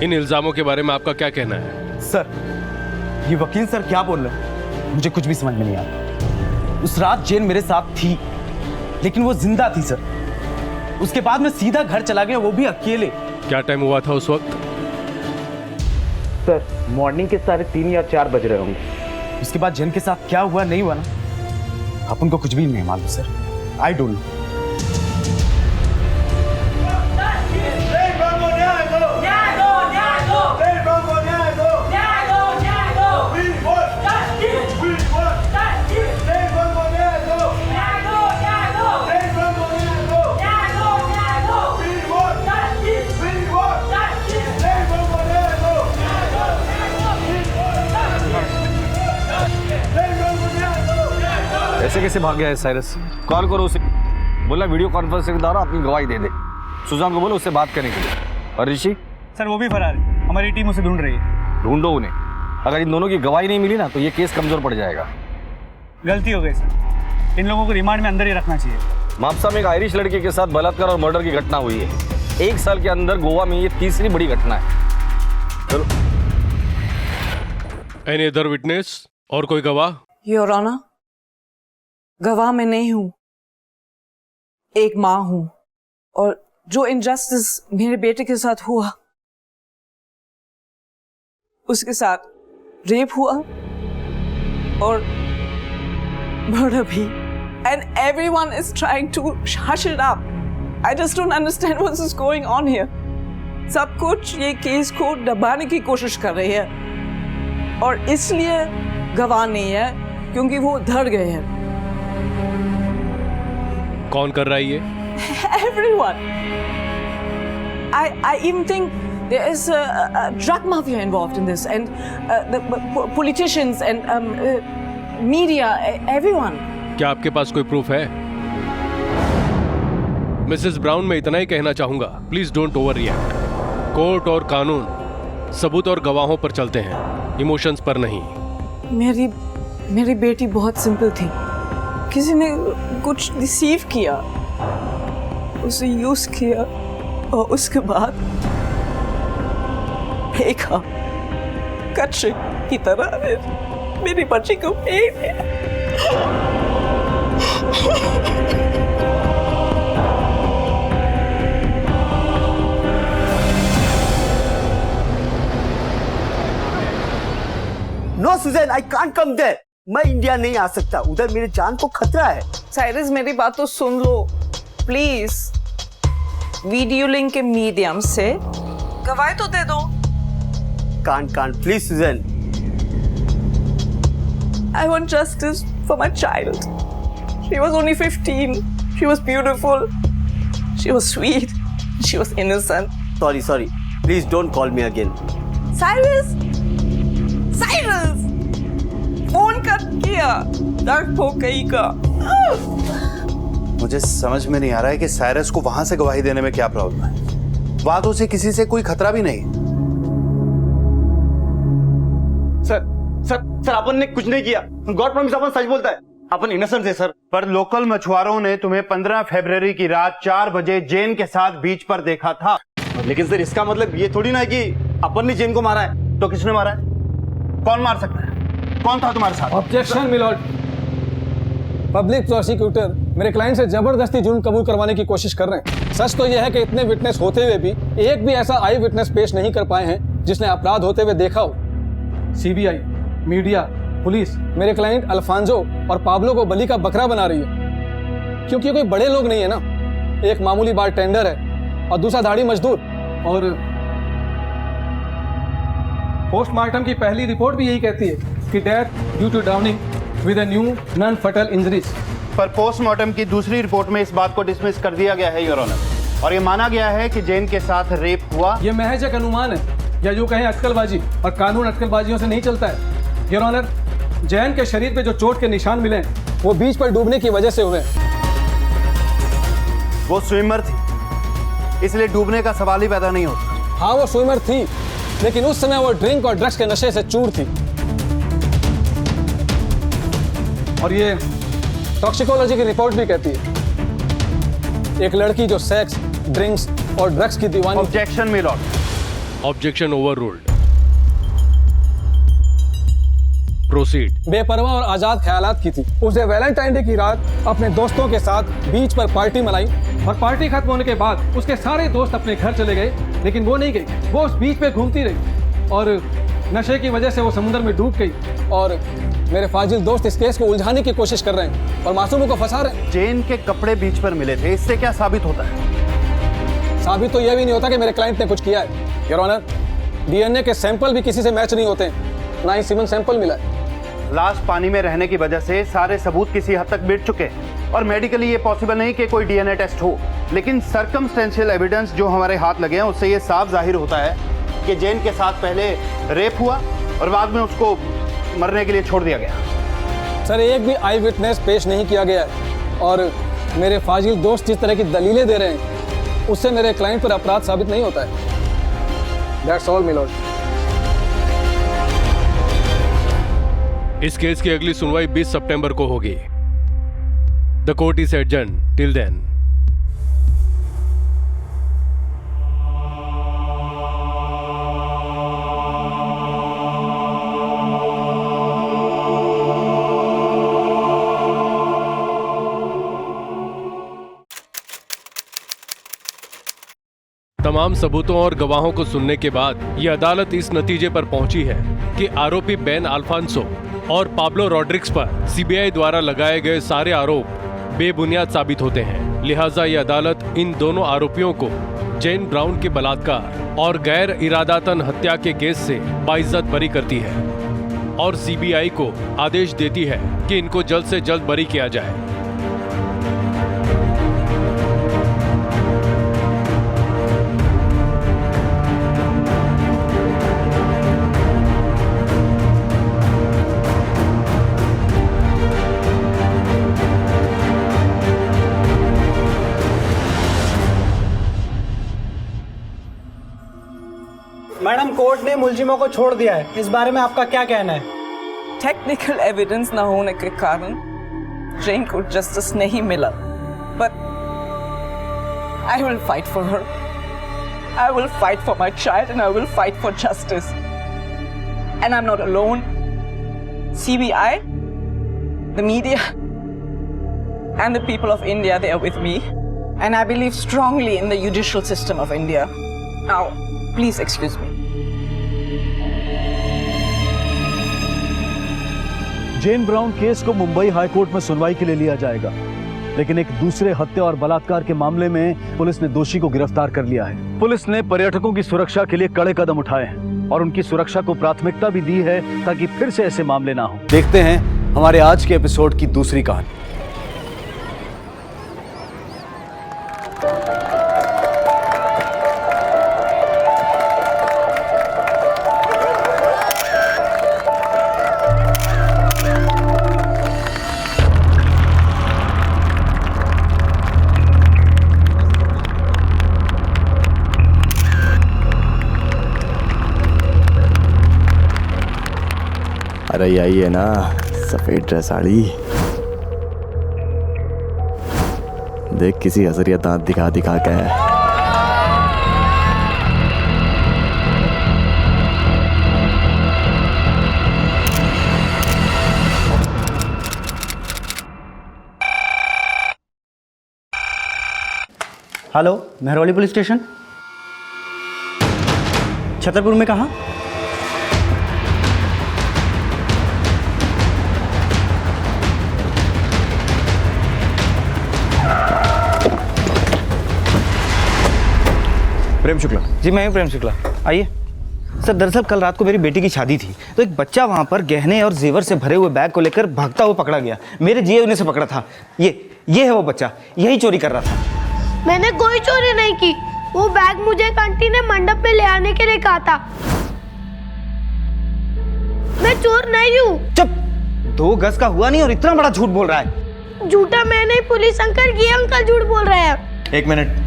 इन इल्जामों के बारे में आपका क्या कहना है? सर, ये वकील सर क्या बोल रहे हैं? मुझे कुछ भी समझ में नहीं आता। उस रात जेन मेरे साथ थी, लेकिन वो जिंदा थी सर। उसके बाद मैं सीधा घर चला गया, वो भी अकेले। क्या टाइम हुआ था उस वक्त? सर, मॉर्निंग के 3:30 या 4 बज रहे होंगे। उसके बाद जेन के साथ क्या हुआ नहीं हुआ ना, अपन को कुछ भी नहीं मालूम सर। I don't know. ऐसे कैसे भाग गया है साइरस? कॉल करो उसे, बोला वीडियो कॉन्फ्रेंसिंग के द्वारा अपनी गवाही दे दे। सुजान को बोलो उससे बात करने के लिए। और ऋषि? सर वो भी फरार है, हमारी टीम उसे ढूंढ रही है। ढूंढो उन्हें। अगर इन दोनों की गवाही नहीं मिली ना तो ये केस कमजोर पड़ जाएगा। गलती हो गई सर, इन लोगों को रिमांड में अंदर ही रखना चाहिए। मापसा में एक आयरिश लड़के के साथ बलात्कार और मर्डर की घटना हुई है। 1 साल के अंदर गोवा में ये तीसरी बड़ी घटना है। चलो। Any other witness? और कोई गवाह? योर ऑनर, गवाह मैं नहीं हूं, एक मां हूं, और जो इनजस्टिस मेरे बेटे के साथ हुआ, उसके साथ रेप हुआ और मर्डर भी, and everyone is trying to hush it up. I just don't understand what is going on here. सब कुछ ये केस को दबाने की कोशिश कर रहे हैं और इसलिए गवाह नहीं है क्योंकि वो डर गए हैं। कौन कर रहा है ये? Everyone. I even think there is a drug mafia involved in this, and the politicians and media, everyone. क्या आपके पास कोई प्रूफ है? मिसेस ब्राउन, मैं इतना ही कहना चाहूंगा, please don't over react. Court और कानून सबूत और गवाहों पर चलते हैं, इमोशंस पर नहीं। मेरी बेटी बहुत सिंपल थी, किसी ने कुछ डिसीव किया, उसे यूज किया और उसके बाद फेंका कचरे की तरह मेरी बच्ची को फेंक दिया। No Susan, I can't come there. मैं इंडिया नहीं आ सकता, उधर मेरी जान को खतरा है। साइरस, मेरी बात तो सुन लो प्लीज। वीडियो लिंक के मीडियम से गवाही तो दे दो। Can't please Susan. I want justice for my child. She was only 15. She was beautiful. She was sweet. She was innocent. Sorry. Please don't call me again. Cyrus! Phone कर किया, दर्द हो गई का। मुझे समझ में नहीं आ रहा है कि साइरस को वहां से गवाही देने में क्या प्रॉब्लम है। वहां तो उसे किसी से कोई खतरा भी नहीं। सर अपन ने कुछ नहीं किया। गॉड प्रॉमिस, अपन सच बोलता है, अपन इनोसेंट है सर। पर लोकल मछुआरों ने तुम्हें 15 फरवरी की रात 4 बजे जेन के साथ बीच पर देखा था। लेकिन सर इसका मतलब ये थोड़ी ना है कि अपन ने जेन को मारा है। तो किसने मारा है? कौन मार सकता है? कौन था तुम्हारे साथ? Objection milord. पब्लिक प्रोसिक्यूटर मेरे क्लाइंट से जबरदस्ती जुर्म कबूल करवाने की कोशिश कर रहे हैं। सच तो यह है कि इतने विटनेस होते हुए भी एक भी ऐसा आई विटनेस पेश नहीं कर पाए हैं जिसने अपराध होते हुए देखा हो। सीबीआई, मीडिया, पुलिस मेरे क्लाइंट अल्फांजो और पाब्लो को बलि का बकरा बना रही है, क्योंकि कोई बड़े लोग नहीं है ना। एक मामूली बार टेंडर है और दूसरा दाढ़ी मजदूर। और पोस्टमार्टम की पहली रिपोर्ट भी यही कहती है कि death due to drowning with a new non fatal injuries. पर पोस्टमार्टम की दूसरी रिपोर्ट में इस बात को डिसमिस कर दिया गया है योर ऑनर, और ये माना गया है कि जेन के साथ रेप हुआ। ये महज एक अनुमान है, या यूं कहें अटकलबाजी, और कानून अटकलबाजियों से नहीं चलता है। योर ऑनर, जैन के शरीर पे जो चोट के निशान मिले हैं वो बीच पर डूबने की वजह से हुए। वो स्विमर थी, इसलिए डूबने का सवाल ही पैदा नहीं होता। हाँ वो स्विमर थी, लेकिन उस समय वो ड्रिंक और ड्रग्स के नशे से चूर थी। और ये टॉक्सिकोलॉजी की रिपोर्ट भी कहती है एक लड़की जो सेक्स, ड्रिंक्स और ड्रग्स की दीवानी। Objection my lord. Objection overruled. Proceed. बेपरवाह और आजाद ख्यालात की थी। उसे वैलेंटाइन डे की रात अपने दोस्तों के साथ बीच पर पार्टी मनाई और पार्टी खत्म होने के बाद उसके सारे दोस्त अपने घर चले गए, लेकिन वो नहीं गई। वो उस बीच पे घूमती रही और नशे की वजह से वो समुद्र में डूब गई। और मेरे फाजिल दोस्त इस केस को उलझाने की कोशिश कर रहे हैं और मासूमों को फंसा रहे हैं। जेन के कपड़े बीच पर मिले थे, इससे क्या साबित होता है? साबित तो यह भी नहीं होता कि मेरे क्लाइंट ने कुछ किया है। योर ऑनर, डीएनए के सैंपल भी किसी से मैच नहीं होते, ना ही सीमन सैंपल मिला है। लाश पानी में रहने की वजह से सारे सबूत किसी हद तक मिट चुके हैं और मेडिकली ये पॉसिबल नहीं कि कोई डीएनए टेस्ट हो, लेकिन सर्कमस्टेंशियल एविडेंस जो हमारे हाथ लगे हैं उससे ये साफ जाहिर होता है कि जेन के साथ पहले रेप हुआ और बाद में उसको मरने के लिए छोड़ दिया गया। सर, एक भी आई विटनेस पेश नहीं किया गया है और मेरे फाजिल दोस्त जिस तरह की दलीलें दे रहे हैं उससे मेरे क्लाइंट पर अपराध साबित नहीं होता है। That's all my lord. इस केस की अगली सुनवाई 20 सितंबर को होगी। The court is adjourn till then. तमाम सबूतों और गवाहों को सुनने के बाद यह अदालत इस नतीजे पर पहुंची है कि आरोपी बेन अल्फांसो और पाब्लो रॉड्रिग्स पर सीबीआई द्वारा लगाए गए सारे आरोप बेबुनियाद साबित होते हैं। लिहाजा यह अदालत इन दोनों आरोपियों को जेन ब्राउन के बलात्कार और गैर इरादातन हत्या के केस से बाइज्जत बरी करती है और सीबीआई को आदेश देती है कि इनको जल्द से जल्द बरी किया जाए। मैडम, कोर्ट ने मुलजिमों को छोड़ दिया है, इस बारे में आपका क्या कहना है? टेक्निकल एविडेंस न होने के कारण जेन को जस्टिस नहीं मिला, but I will fight for her. I will fight for my child and I will fight for justice. And I am not alone. CBI, the media, and the people of India, they are with me, and I believe strongly in the judicial system of India. Now, please excuse me. Jane Brown case को Mumbai high court में सुनवाई के लिए लिया जाएगा, लेकिन एक दूसरे हत्या और बलात्कार के मामले में पुलिस ने दोषी को गिरफ्तार कर लिया है। पुलिस ने पर्यटकों की सुरक्षा के लिए कड़े कदम उठाए हैं और उनकी सुरक्षा को प्राथमिकता भी दी है ताकि फिर से ऐसे मामले ना हो। देखते हैं हमारे आज के एपिसोड की दूसरी कहानी। अरे यही है ना सफेद ड्रेस साड़ी। देख किसी हजरिया दांत दिखा दिखा के। Hello, Mehrauli police station. Chhatarpur में कहाँ? प्रेम शुक्ला जी, मैं हूँ प्रेम शुक्ला। आइए सर। दरअसल कल रात को मेरी बेटी की शादी थी, तो एक बच्चा वहाँ पर गहने और जेवर से भरे हुए बैग को लेकर भागता हुआ पकड़ा गया। मेरे जिए उन्हें से पकड़ा था। ये है वो बच्चा, यही चोरी कर रहा था। मैंने कोई चोरी नहीं की। वो बैग मुझे एक आंटी ने मंडप में ले आने के लिए कहा था। मैं चोर नहीं हूँ। चुप। 2 गज का हुआ नहीं और इतना बड़ा झूठ बोल रहा है। झूठा मैं नहीं, पुलिस अंकल, ये अंकल झूठ बोल रहे हैं। 1 मिनट।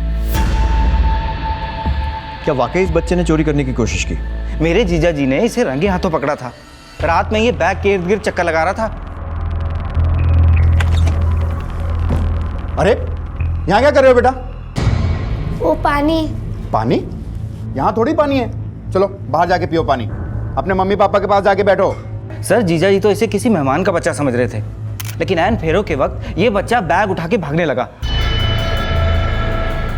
क्या वाकई इस बच्चे ने चोरी करने की कोशिश की? मेरे जीजा जी ने इसे रंगे हाथों पकड़ा था। रात में ये बैग के इर्द गिर्द चक्कर लगा रहा था। अरे यहाँ क्या कर रहे हो बेटा? वो पानी। पानी? यहाँ थोड़ी पानी है। चलो बाहर जाके पियो पानी। अपने मम्मी पापा के पास जाके बैठो। सर जीजा जी तो इसे किसी मेहमान का बच्चा समझ रहे थे, लेकिन ऐन फेरों के वक्त ये बच्चा बैग उठा के भागने लगा।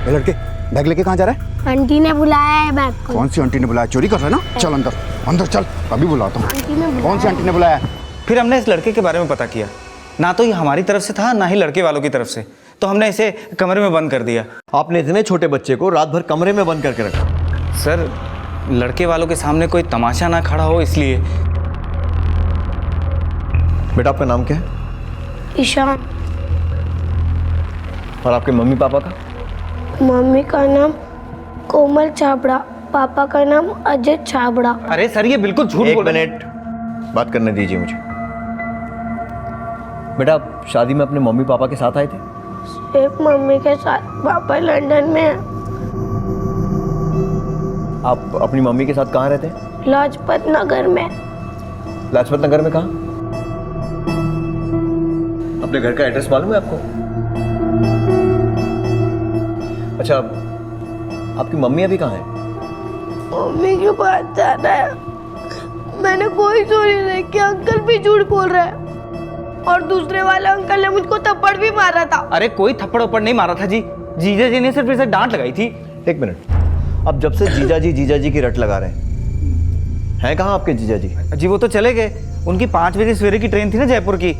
ये लड़के बैग लेके कहाँ जा रहा है? आंटी ने बुलाया है बैग को। कौन सी आंटी ने बुलाया? चोरी कर रहा है ना? चल अंदर, अंदर चल, अभी बुलाता हूँ। कौन सी आंटी ने बुलाया? फिर हमने इस लड़के के बारे में पता किया। ना तो ये हमारी तरफ से था, ना ही लड़के वालों की तरफ से। तो हमने इसे कमरे में बंद कर दिया। आपने इतने छोटे बच्चे को रात भर कमरे में बंद करके रखा? सर लड़के वालों के सामने कोई तमाशा ना खड़ा हो इसलिए। बेटा आपका नाम क्या है? ईशान। और आपके मम्मी पापा का? मम्मी का नाम कोमल छाबड़ा, पापा का नाम अजय छाबड़ा। अरे सर ये बिल्कुल झूठ बोल रहे हैं। एक मिनट बात करने दीजिए मुझे। बेटा आप शादी में अपने मम्मी पापा के साथ आए थे? सिर्फ मम्मी के साथ, पापा लंदन में है। आप अपनी मम्मी के साथ कहाँ रहते हैं? लाजपत नगर में। लाजपत नगर में कहाँ? अपने घर का एड्रेस मालूम है आपको? अच्छा आपकी मम्मी अभी कहाँ है? मम्मी के पास जाना है। मैंने कोई चोरी नहीं की, अंकल भी झूठ बोल रहा है। और दूसरे वाले अंकल ने मुझको थप्पड़ भी मारा था। अरे कोई थप्पड़ वप्पड़ नहीं मारा था जी, जीजा जी ने सिर्फ इसे डांट लगाई थी। एक मिनट, अब जब से जीजा जी की रट लगा रहे हैं कहाँ आपके जीजा जी? जी वो तो चले गए, उनकी 5 बजे सवेरे की ट्रेन थी ना जयपुर की।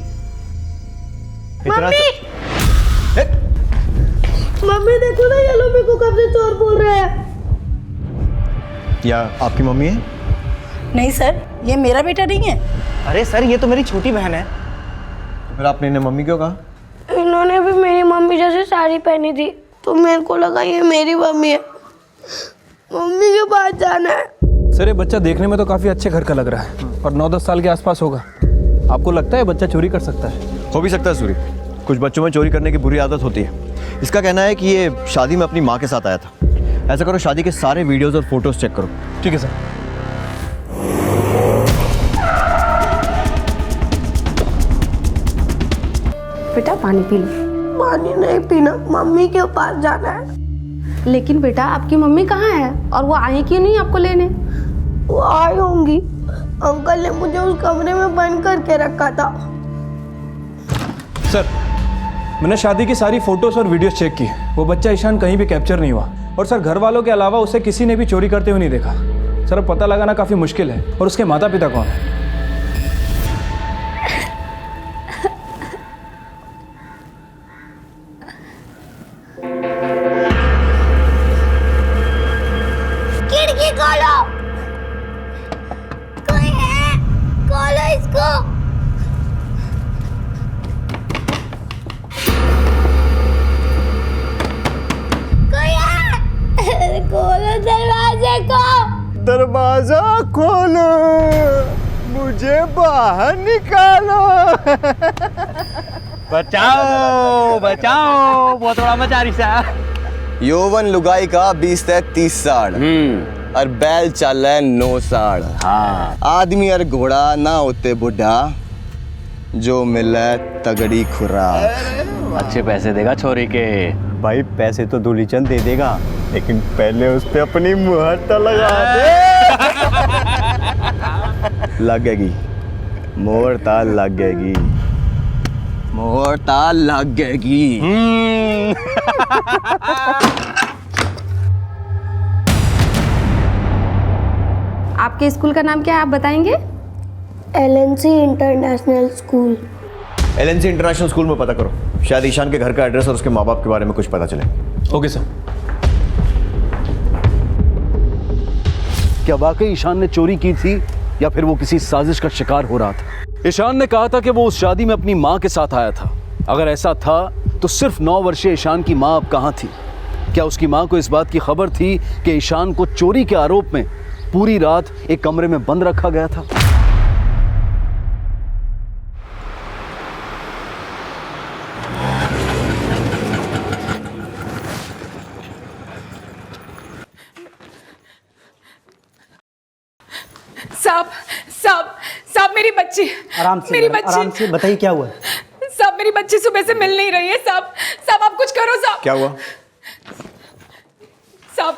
मम्मी! मम्मी देखो ना, ये लोग मेरे को कब से चोर बोल रहे हैं। या आपकी मम्मी है? नहीं सर, ये मेरा बेटा नहीं है। अरे सर ये तो मेरी छोटी बहन है। फिर आपने इन्हें मम्मी क्यों कहा? इन्होंने भी मेरी मम्मी जैसी साड़ी पहनी थी, तो मेरे को लगा ये मेरी मम्मी है। मम्मी के पास जाना है। सर ये बच्चा देखने में तो काफी अच्छे घर का लग रहा है और 9-10 साल के आसपास होगा। आपको लगता है बच्चा चोरी कर सकता है? हो भी सकता है सूरी, कुछ बच्चों में चोरी करने की बुरी आदत होती है। इसका कहना है कि ये शादी में अपनी माँ के साथ आया था। ऐसा करो शादी के सारे वीडियोस और फोटोज चेक करो। ठीक है सर। बेटा पानी पी लो। पानी नहीं पीना, मम्मी के पास जाना है। लेकिन बेटा आपकी मम्मी कहाँ है और वो आई क्यों नहीं आपको लेने? वो आई होंगी, अंकल ने मुझे उस कमरे में बंद करके रखा था। सर मैंने शादी की सारी फोटोज और वीडियोस चेक की, वो बच्चा ईशान कहीं भी कैप्चर नहीं हुआ। और सर घर वालों के अलावा उसे किसी ने भी चोरी करते हुए नहीं देखा। सर अब पता लगाना काफी मुश्किल है। और उसके माता पिता कौन है? खिड़की खोलो, कोई है, खोलो इसको। कोई है, खोलो दरवाजे को। दरवाजा खोलो, मुझे बाहर निकालो। बचाओ बचाओ, बहुत बड़ा मचा रिसा। यौवन लुगाई का 20 से 30 साल और बैल चल है 9 साल। हाँ। आदमी और घोड़ा ना होते बुढ़ा, जो मिले तगड़ी खुराक। अच्छे पैसे देगा छोरी के। भाई पैसे तो दूलीचंद दे देगा, लेकिन पहले उस पे अपनी मुहर तो लगा दे। लगेगी मोहर ताल लगेगी, मोहर ताल लगेगी। आपके स्कूल का नाम क्या है आप बताएंगे? LNC international school. LNC international school में पता करो, शायद ईशान के घर का एड्रेस और उसके माँ बाप के बारे में कुछ पता चले। Okay sir. क्या वाकई ईशान ने चोरी की थी या फिर वो किसी साजिश का शिकार हो रहा था? ईशान ने कहा था कि वो उस शादी में अपनी माँ के साथ आया था। अगर ऐसा था तो सिर्फ 9 वर्षीय ईशान की माँ अब कहाँ थी? क्या उसकी माँ को इस बात की खबर थी कि ईशान को चोरी के आरोप में पूरी रात एक कमरे में बंद रखा गया था? साहब साहब साहब मेरी बच्ची, आराम से मेरी मैडम, बच्ची, आराम से बताइए क्या हुआ। साहब मेरी बच्ची सुबह से मिल नहीं रही है साहब। साहब आप कुछ करो साहब। क्या हुआ? साहब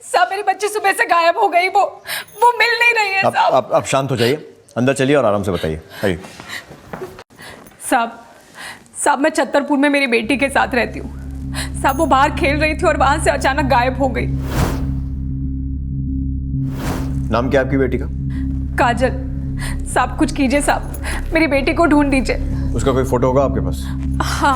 साहब मेरी बच्ची सुबह से गायब हो गई, वो मिल नहीं रही है साहब। आप शांत हो जाइए, अंदर चलिए और आराम से बताइए। आइए। साहब साहब मैं छतरपुर में मेरी बेटी के साथ रहती हूँ साहब। वो बाहर खेल रही थी और वहां से अचानक गायब हो गई। नाम क्या है आपकी बेटी का? काजल। साहब कुछ कीजिए साहब, मेरी बेटी को ढूंढ दीजिए। उसका कोई फोटो होगा आपके पास? हाँ।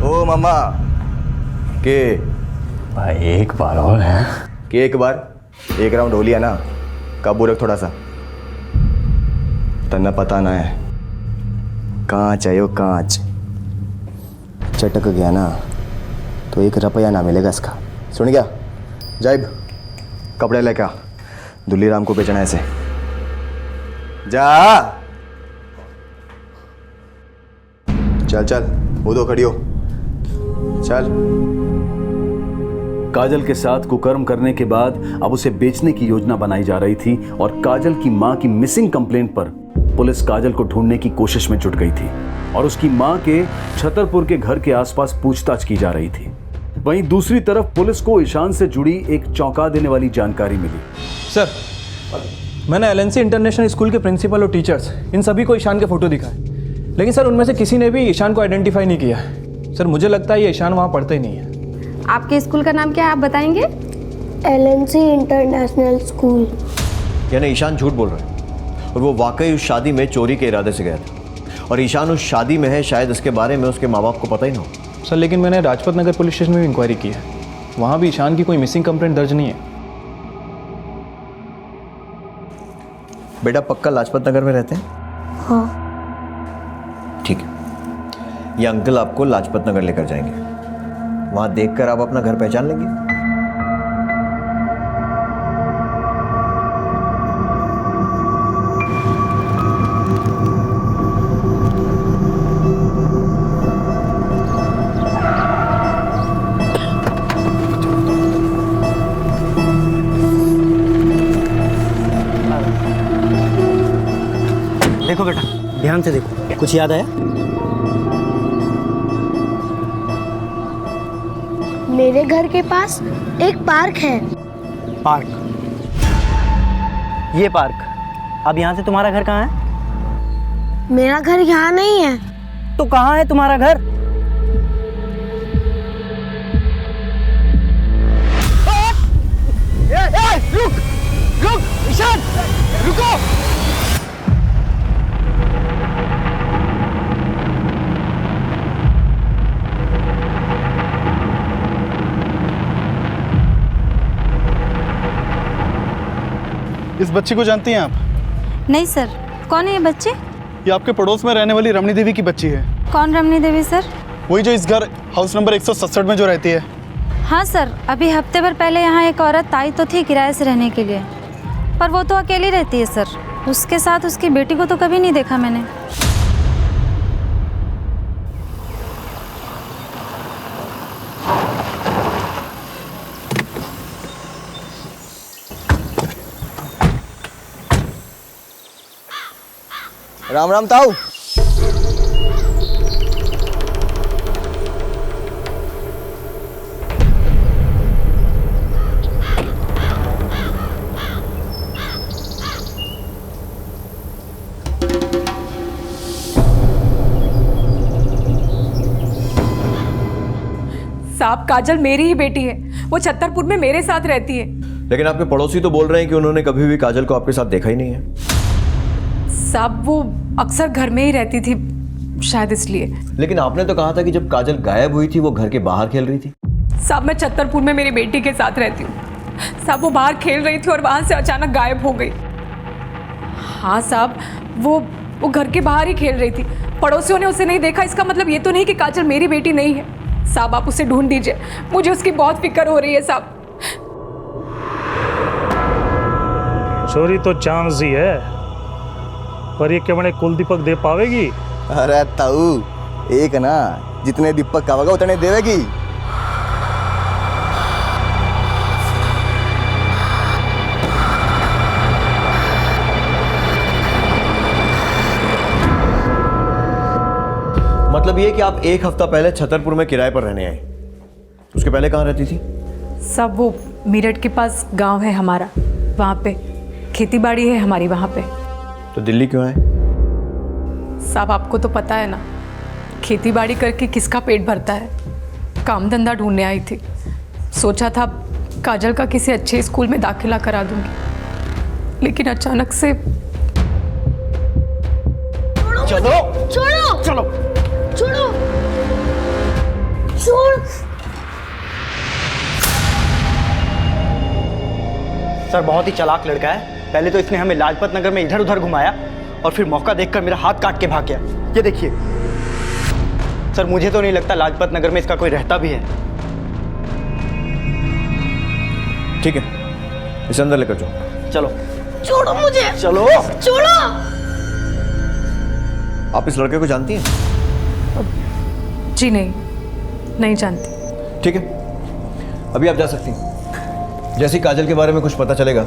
ओ मामा के भाई एक बार और है कि एक बार एक राउंड हो लिया ना, काबू रख थोड़ा सा। तना पता ना है कांच है यो कांच, चटक गया ना तो 1 रुपया ना मिलेगा इसका। सुन गया? जाइब कपड़े लेके आ, दुल्ली राम को बेचना है ऐसे। जा चल चल, वो दो खड़ी हो, चल। काजल के साथ कुकर्म करने के बाद अब उसे बेचने की योजना बनाई जा रही थी और काजल की मां की मिसिंग कंप्लेंट पर पुलिस काजल को ढूंढने की कोशिश में जुट गई थी और उसकी मां के छतरपुर के घर के आसपास पूछताछ की जा रही थी। वहीं दूसरी तरफ पुलिस को ईशान से जुड़ी एक चौंका देने वाली जानकारी मिली। सर मैंने एलएनसी इंटरनेशनल स्कूल के प्रिंसिपल और टीचर्स इन सभी को ईशान के फोटो दिखाए, लेकिन सर उनमें से किसी ने भी ईशान को आइडेंटिफाई नहीं किया है। सर मुझे लगता है ये ईशान वहाँ पढ़ता ही नहीं है। आपके स्कूल का नाम क्या है आप बताएंगे? LNC international school. यानी ईशान झूठ बोल रहा है और वो वाकई उस शादी में चोरी के इरादे से गया था और ईशान उस शादी में है, शायद इसके बारे में उसके माँ बाप को पता ही ना हो। सर लेकिन मैंने राजपत नगर पुलिस स्टेशन में भी इंक्वायरी की है, वहाँ भी ईशान की कोई मिसिंग कंप्लेंट दर्ज नहीं है। बेटा पक्का लाजपत नगर में रहते हैं? हाँ। ठीक है, ये अंकल आपको लाजपत नगर लेकर जाएंगे, वहां देखकर आप अपना घर पहचान लेंगे। देखो बेटा, ध्यान से देखो, कुछ याद आया? मेरे घर के पास एक पार्क है। पार्क? ये पार्क? अब यहाँ से तुम्हारा घर कहाँ है? मेरा घर यहाँ नहीं है। तो कहाँ है तुम्हारा घर? रुक रुक ईशान, रुको। इस बच्ची को जानती हैं आप? नहीं सर, कौन है ये बच्चे? ये आपके पड़ोस में रहने वाली रमणी देवी की बच्ची है। कौन रमणी देवी सर? वही जो इस घर हाउस नंबर 167 में जो रहती है। हाँ सर, अभी हफ्ते भर पहले यहाँ एक औरत आई तो थी किराए से रहने के लिए, पर वो तो अकेली रहती है सर। उसके साथ उसकी बेटी को तो कभी नहीं देखा मैंने। राम राम ताऊ। साहब काजल मेरी ही बेटी है, वो छतरपुर में मेरे साथ रहती है। लेकिन आपके पड़ोसी तो बोल रहे हैं कि उन्होंने कभी भी काजल को आपके साथ देखा ही नहीं है। साहब वो अक्सर घर में ही रहती थी, शायद इसलिए। लेकिन आपने तो कहा था कि जब काजल गायब हुई थी वो घर के बाहर खेल रही थी। साहब मैं छतरपुर में मेरी बेटी के साथ रहती हूँ। साहब वो बाहर खेल रही थी और वहां से अचानक गायब हो गई। हाँ साहब, वो घर के बाहर ही खेल रही थी, पड़ोसियों ने उसे नहीं देखा। इसका मतलब ये तो नहीं कि काजल मेरी बेटी नहीं है। साहब आप उसे ढूंढ दीजिए, मुझे उसकी बहुत फिक्र हो रही है साहब। चोरी तो चांस ही है, पर ये क्या बड़े कुलदीपक दे पावेगी? अरे ताऊ एक ना जितने दीपक खावेगा उतने देवेगी। मतलब ये कि आप एक हफ्ता पहले छतरपुर में किराए पर रहने आए, उसके पहले कहाँ रहती थी? सब वो मेरठ के पास गांव है हमारा, वहाँ पे खेती बाड़ी है हमारी वहाँ पे। तो दिल्ली क्यों आए? साहब आपको तो पता है ना, खेती बाड़ी करके किसका पेट भरता है। काम धंधा ढूंढने आई थी, सोचा था काजल का किसी अच्छे स्कूल में दाखिला करा दूंगी, लेकिन अचानक से चलो छोड़ो चलो छोड़ो छोड़। सर बहुत ही चालाक लड़का है। पहले तो इसने हमें लाजपत नगर में इधर उधर घुमाया और फिर मौका देखकर मेरा हाथ काट के भाग गया। ये देखिए सर, मुझे तो नहीं लगता लाजपत नगर में इसका कोई रहता भी है। ठीक है, इसे अंदर लेकर जाओ। चलो। छोड़ो मुझे। चलो। छोड़ो। आप इस लड़के को जानती हैं? जी नहीं जानती। ठीक है, अभी आप जा सकती हैं। जैसे ही काजल के बारे में कुछ पता चलेगा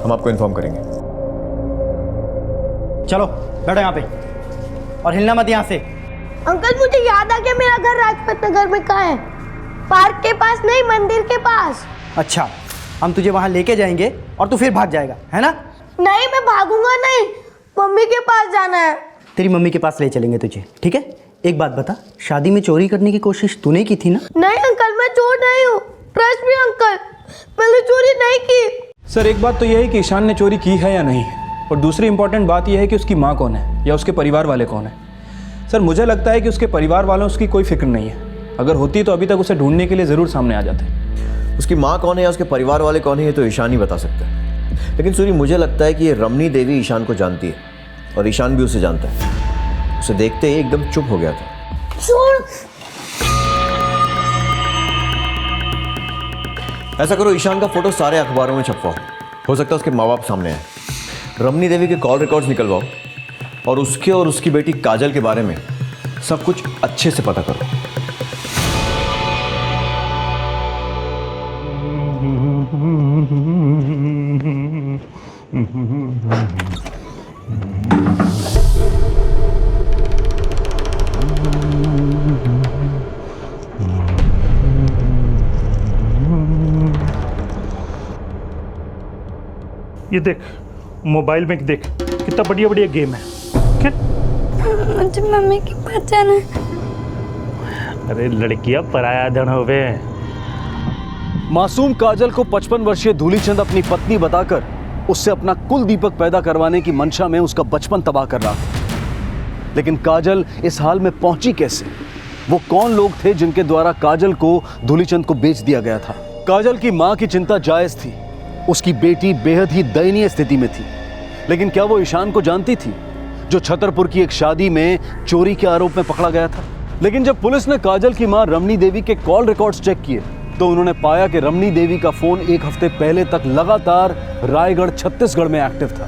हम आपको इन्फॉर्म करेंगे। चलो बैठो यहाँ पे और हिलना मत यहाँ से। अंकल मुझे याद आ गया, मेरा घर राजपत नगर में कहाँ है? पार्क के पास नहीं, मंदिर के पास। अच्छा, हम तुझे वहाँ लेके जाएंगे और तू फिर भाग जाएगा, है ना? नहीं मैं भागूंगा नहीं, मम्मी के पास जाना है। तेरी मम्मी के पास ले चलेंगे तुझे, ठीक है? एक बात बता, शादी में चोरी करने की कोशिश तूने की थी ना? नहीं अंकल, मैं चोर नहीं हूँ, ट्रस्ट मी अंकल, मैंने चोरी नहीं की। सर एक बात तो यह है कि ईशान ने चोरी की है या नहीं, और दूसरी इंपॉर्टेंट बात यह है कि उसकी माँ कौन है या उसके परिवार वाले कौन है। सर मुझे लगता है कि उसके परिवार वालों उसकी कोई फिक्र नहीं है। अगर होती तो अभी तक उसे ढूंढने के लिए ज़रूर सामने आ जाते। उसकी माँ कौन है या उसके परिवार वाले कौन है ये तो ईशान ही बता सकता है। लेकिन सूरी, मुझे लगता है कि ये रमनी देवी ईशान को जानती है और ईशान भी उसे जानता है। उसे देखते ही एकदम चुप हो गया था। ऐसा करो, ईशान का फोटो सारे अखबारों में छपवाओ, हो सकता है उसके माँ बाप सामने आए। रमनी देवी के कॉल रिकॉर्ड्स निकलवाओ और उसके और उसकी बेटी काजल के बारे में सब कुछ अच्छे से पता करो। ये देख, मोबाइल में देख कितना बढ़िया बढ़िया गेम है। मुझे मम्मी के पास जाना है। अरे लड़कियां पराया धन होवे। मासूम काजल को 55 वर्षीय धूलीचंद अपनी पत्नी बताकर उससे अपना कुल दीपक पैदा करवाने की मंशा में उसका बचपन तबाह कर रहा था। लेकिन काजल इस हाल में पहुंची कैसे? वो कौन लोग थे जिनके द्वारा काजल को धूलीचंद को बेच दिया गया था? काजल की मां की चिंता जायज थी, उसकी बेटी बेहद ही दयनीय स्थिति में थी। लेकिन क्या वो ईशान को जानती थी, जो छतरपुर की एक शादी में चोरी के आरोप में पकड़ा गया था? लेकिन जब पुलिस ने काजल की मां रमनी देवी के कॉल रिकॉर्ड्स चेक किए तो उन्होंने पाया कि रमनी देवी का फोन एक हफ्ते पहले तक लगातार रायगढ़ छत्तीसगढ़ में एक्टिव था,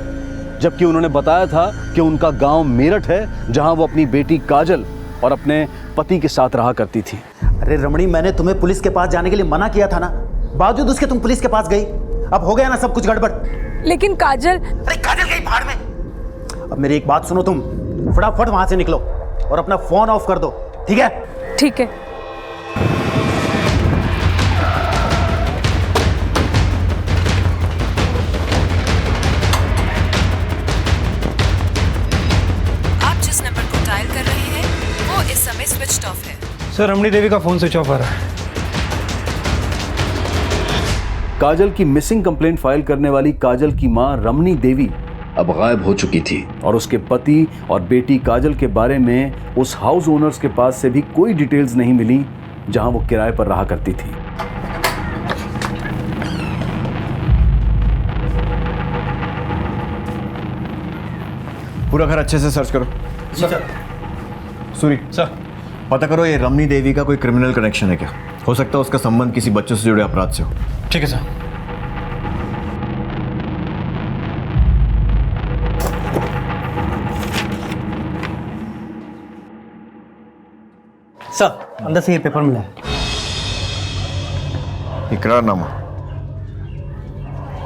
जबकि उन्होंने बताया था कि उनका गांव मेरठ है, जहां वो अपनी बेटी काजल और अपने पति के साथ रहा करती थी। अरे रमणी, मैंने तुम्हें पुलिस के पास जाने के लिए मना किया था ना, बावजूद उसके तुम पुलिस के पास गई। अब हो गया ना सब कुछ गड़बड़। लेकिन काजल, अरे काजल गई भाड़ में। अब मेरी एक बात सुनो, तुम फटाफट वहां से निकलो और अपना फोन ऑफ कर दो, ठीक है? ठीक है। आप जिस नंबर को डायल कर रहे हैं वो इस समय स्विच्ड ऑफ है। सर रमणी देवी का फोन स्विच ऑफ आ रहा है। काजल की मिसिंग कंप्लेंट फाइल करने वाली काजल की मां रमनी देवी अब गायब हो चुकी थी और उसके पति और बेटी काजल के बारे में उस हाउस ओनर्स के पास से भी कोई डिटेल्स नहीं मिली जहां वो किराए पर रहा करती थी। पूरा घर अच्छे से सर्च करो। सर। सूरी सर, पता करो ये रमनी देवी का कोई क्रिमिनल कनेक्शन है क्या? हो सकता है उसका संबंध किसी बच्चों से जुड़े अपराध से हो। ठीक है सर। सर अंदर से ये पेपर मिला है। इकरारनामा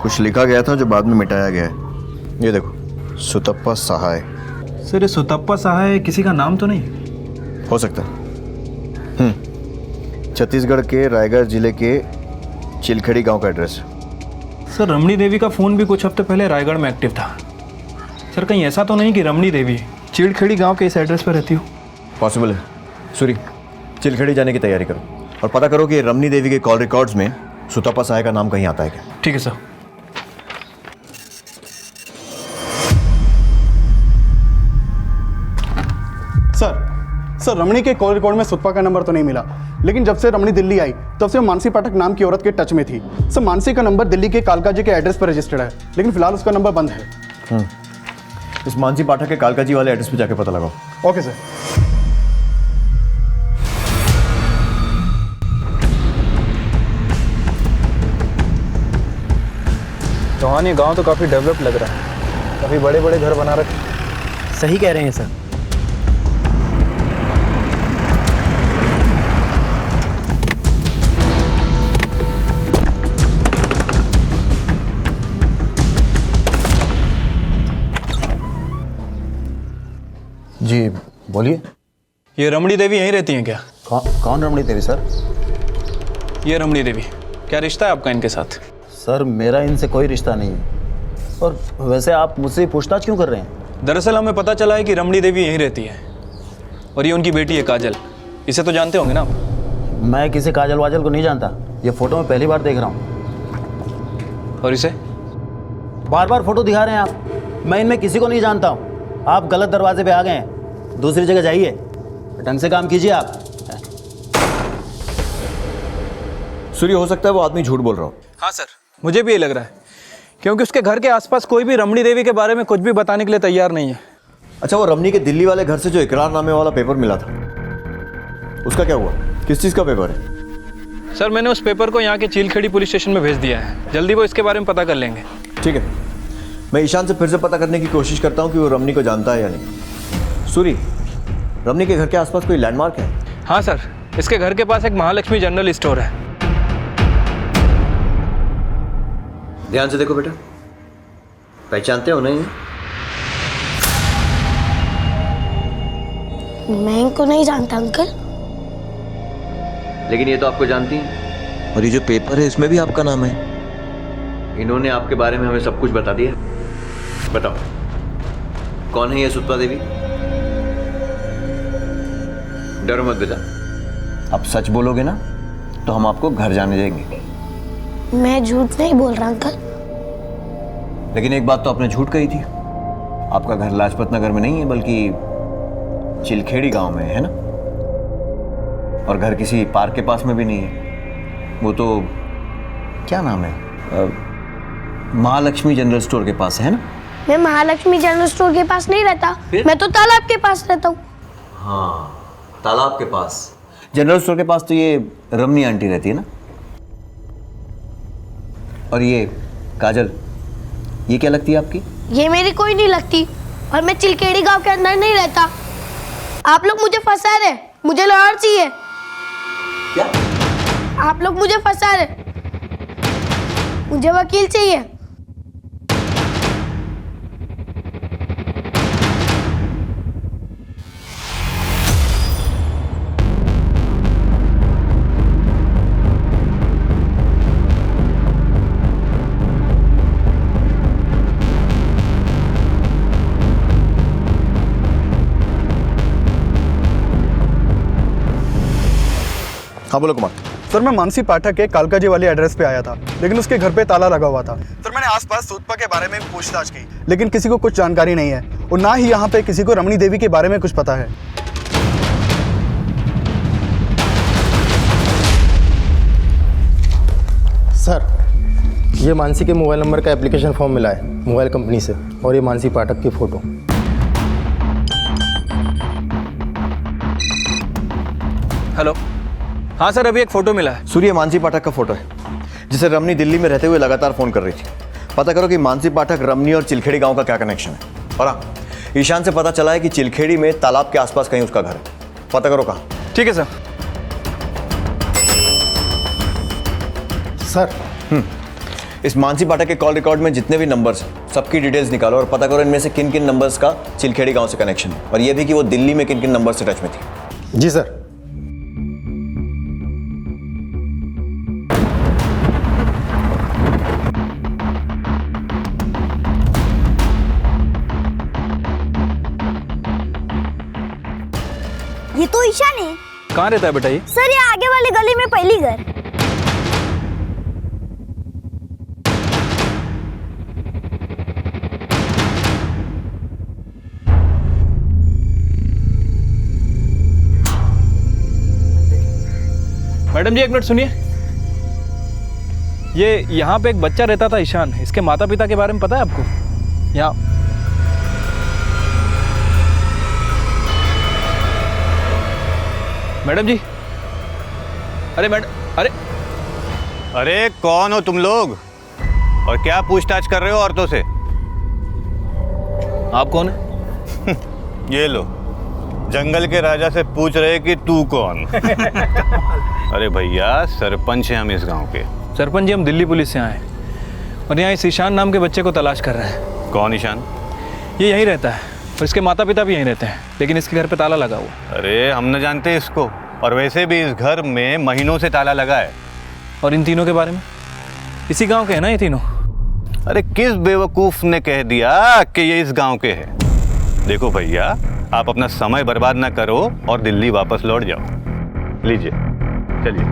कुछ लिखा गया था जो बाद में मिटाया गया है। ये देखो, सुतप्पा सहाय। सर ये सुतप्पा सहाय किसी का नाम तो नहीं हो सकता। छत्तीसगढ़ के रायगढ़ जिले के चिलखड़ी गांव का एड्रेस। सर रमणी देवी का फ़ोन भी कुछ हफ्ते पहले रायगढ़ में एक्टिव था। सर कहीं ऐसा तो नहीं कि रमणी देवी चिलखड़ी गांव के इस एड्रेस पर रहती हो? पॉसिबल है। सूरी, चिलखड़ी जाने की तैयारी करो और पता करो कि रमणी देवी के कॉल रिकॉर्ड्स में सुतप्पा सहाय का नाम कहीं आता है क्या। ठीक है सर। सर रमणी के कॉल रिकॉर्ड में सुतपा का नंबर तो नहीं मिला, लेकिन जब से रमणी दिल्ली आई तब से मानसी पाठक नाम की औरत के टच में थी। सर मानसी का नंबर दिल्ली के कालका जी के एड्रेस पर रजिस्टर्ड है, लेकिन फिलहाल उसका नंबर बंद है। इस मानसी पाठक के कालका जी वाले एड्रेस पे जाके पता लगाओ। Okay sir. चौहान ये गांव तो काफ़ी डेवलप लग रहा है, काफ़ी बड़े बड़े घर बना रखे। सही कह रहे हैं सर। जी बोलिए। ये रमणी देवी यहीं रहती हैं क्या? कौन रमणी देवी सर? ये रमणी देवी, क्या रिश्ता है आपका इनके साथ? सर मेरा इनसे कोई रिश्ता नहीं है। और वैसे आप मुझसे पूछताछ क्यों कर रहे हैं? दरअसल हमें पता चला है कि रमणी देवी यहीं रहती है और ये उनकी बेटी है काजल। इसे तो जानते होंगे ना आप? मैं किसी काजल वाजल को नहीं जानता, ये फोटो में पहली बार देख रहा हूँ। और इसे? बार बार फोटो दिखा रहे हैं आप। मैं इनमें किसी को नहीं जानता हूँ। आप गलत दरवाजे पे आ गए हैं, दूसरी जगह जाइए, ढंग से काम कीजिए आप। सूर्य, हो सकता है वो आदमी झूठ बोल रहा हो। हाँ सर, मुझे भी ये लग रहा है, क्योंकि उसके घर के आसपास कोई भी रमणी देवी के बारे में कुछ भी बताने के लिए तैयार नहीं है। अच्छा, वो रमणी के दिल्ली वाले घर से जो इकरारनामे वाला पेपर मिला था, उसका क्या हुआ? किस चीज़ का पेपर है? सर मैंने उस पेपर को यहाँ के चीलखेड़ी पुलिस स्टेशन में भेज दिया है, जल्दी वो इसके बारे में पता कर लेंगे। ठीक है, मैं ईशान से फिर से पता करने की कोशिश करता हूँ कि वो रमणी को जानता है या नहीं। सूरी, रमणी के घर के आसपास कोई लैंडमार्क है? हाँ सर, इसके घर के पास एक महालक्ष्मी जनरल स्टोर है। ध्यान से देखो बेटा, पहचानते हो नहीं? मैं इनको नहीं जानता अंकल। लेकिन ये तो आपको जानती हैं। और ये जो पेपर है इसमें भी आपका नाम है। इन्होंने आपके बारे में हमें सब कुछ बता दिया। बताओ, कौन है ये सुतपा देवी? डरो मत बेटा, आप सच बोलोगे ना तो हम आपको घर जाने देंगे। मैं झूठ नहीं बोल रहा अंकल। लेकिन एक बात तो आपने झूठ कही थी, आपका घर लाजपत नगर में नहीं है बल्कि चिलखेड़ी गांव में है ना? और घर किसी पार्क के पास में भी नहीं है, वो तो क्या नाम है, महालक्ष्मी जनरल स्टोर के पास है ना? मैं महालक्ष्मी जनरल स्टोर के पास नहीं रहता, मैं तो तालाब के पास रहता हूँ। हाँ, तालाब के पास। जनरल स्टोर के पास तो ये रमनी आंटी रहती है ना? और ये काजल, ये क्या लगती है आपकी? ये मेरी कोई नहीं लगती, और मैं चिलकेड़ी गांव के अंदर नहीं रहता। आप लोग मुझे फंसा रहे, मुझे लॉयर चाहिए। क्या? आप लोग मुझे फंसा रहे, मुझे वकील चाहिए। हाँ बोलो कुमार। सर मैं मानसी पाठक के कालका जी वाले एड्रेस पे आया था, लेकिन उसके घर पे ताला लगा हुआ था। सर मैंने आसपास सुतपा के बारे में पूछताछ की, लेकिन किसी को कुछ जानकारी नहीं है, और ना ही यहाँ पे किसी को रमणी देवी के बारे में कुछ पता है। सर, ये मानसी के मोबाइल नंबर का एप्लीकेशन फॉर्म मिला है मोबाइल कंपनी से, और ये मानसी पाठक की फ़ोटो। हेलो, हाँ सर, अभी एक फ़ोटो मिला है। सूर्य, मानसी पाठक का फोटो है जिसे रमनी दिल्ली में रहते हुए लगातार फ़ोन कर रही थी। पता करो कि मानसी पाठक, रमनी और चिलखेड़ी गांव का क्या कनेक्शन है। और हाँ, ईशान से पता चला है कि चिलखेड़ी में तालाब के आसपास कहीं उसका घर है। पता करो कहाँ। ठीक है सर। सर इस मानसी पाठक के कॉल रिकॉर्ड में जितने भी नंबर्स हैं सबकी डिटेल्स निकालो और पता करो इनमें से किन किन नंबर्स का चिलखेड़ी गांव से कनेक्शन है, और ये भी कि वो दिल्ली में किन किन नंबर से टच में थी। जी सर। ये तो ईशान है। कहाँ रहता है बेटा ये? सर ये आगे वाली गली में पहली घर। मैडम जी एक मिनट सुनिए, ये यहाँ पे एक बच्चा रहता था ईशान, इसके माता पिता के बारे में पता है आपको? यहाँ मैडम जी, अरे अरे कौन हो तुम लोग और क्या पूछताछ कर रहे हो औरतों से? आप कौन है? ये लो, जंगल के राजा से पूछ रहे कि तू कौन? अरे भैया सरपंच हैं हम इस गांव के। सरपंच जी हम दिल्ली पुलिस से आए हैं और यहाँ इस ईशान नाम के बच्चे को तलाश कर रहे हैं। कौन ईशान? ये यहीं रहता है और इसके माता पिता भी यहीं रहते हैं, लेकिन इसके घर पे ताला लगा हुआ। अरे हम न जानते इसको, और वैसे भी इस घर में महीनों से ताला लगा है। और इन तीनों के बारे में? इसी गांव के हैं ना ये तीनों? अरे किस बेवकूफ ने कह दिया कि ये इस गांव के हैं? देखो भैया, आप अपना समय बर्बाद ना करो और दिल्ली वापस लौट जाओ। लीजिए चलिए।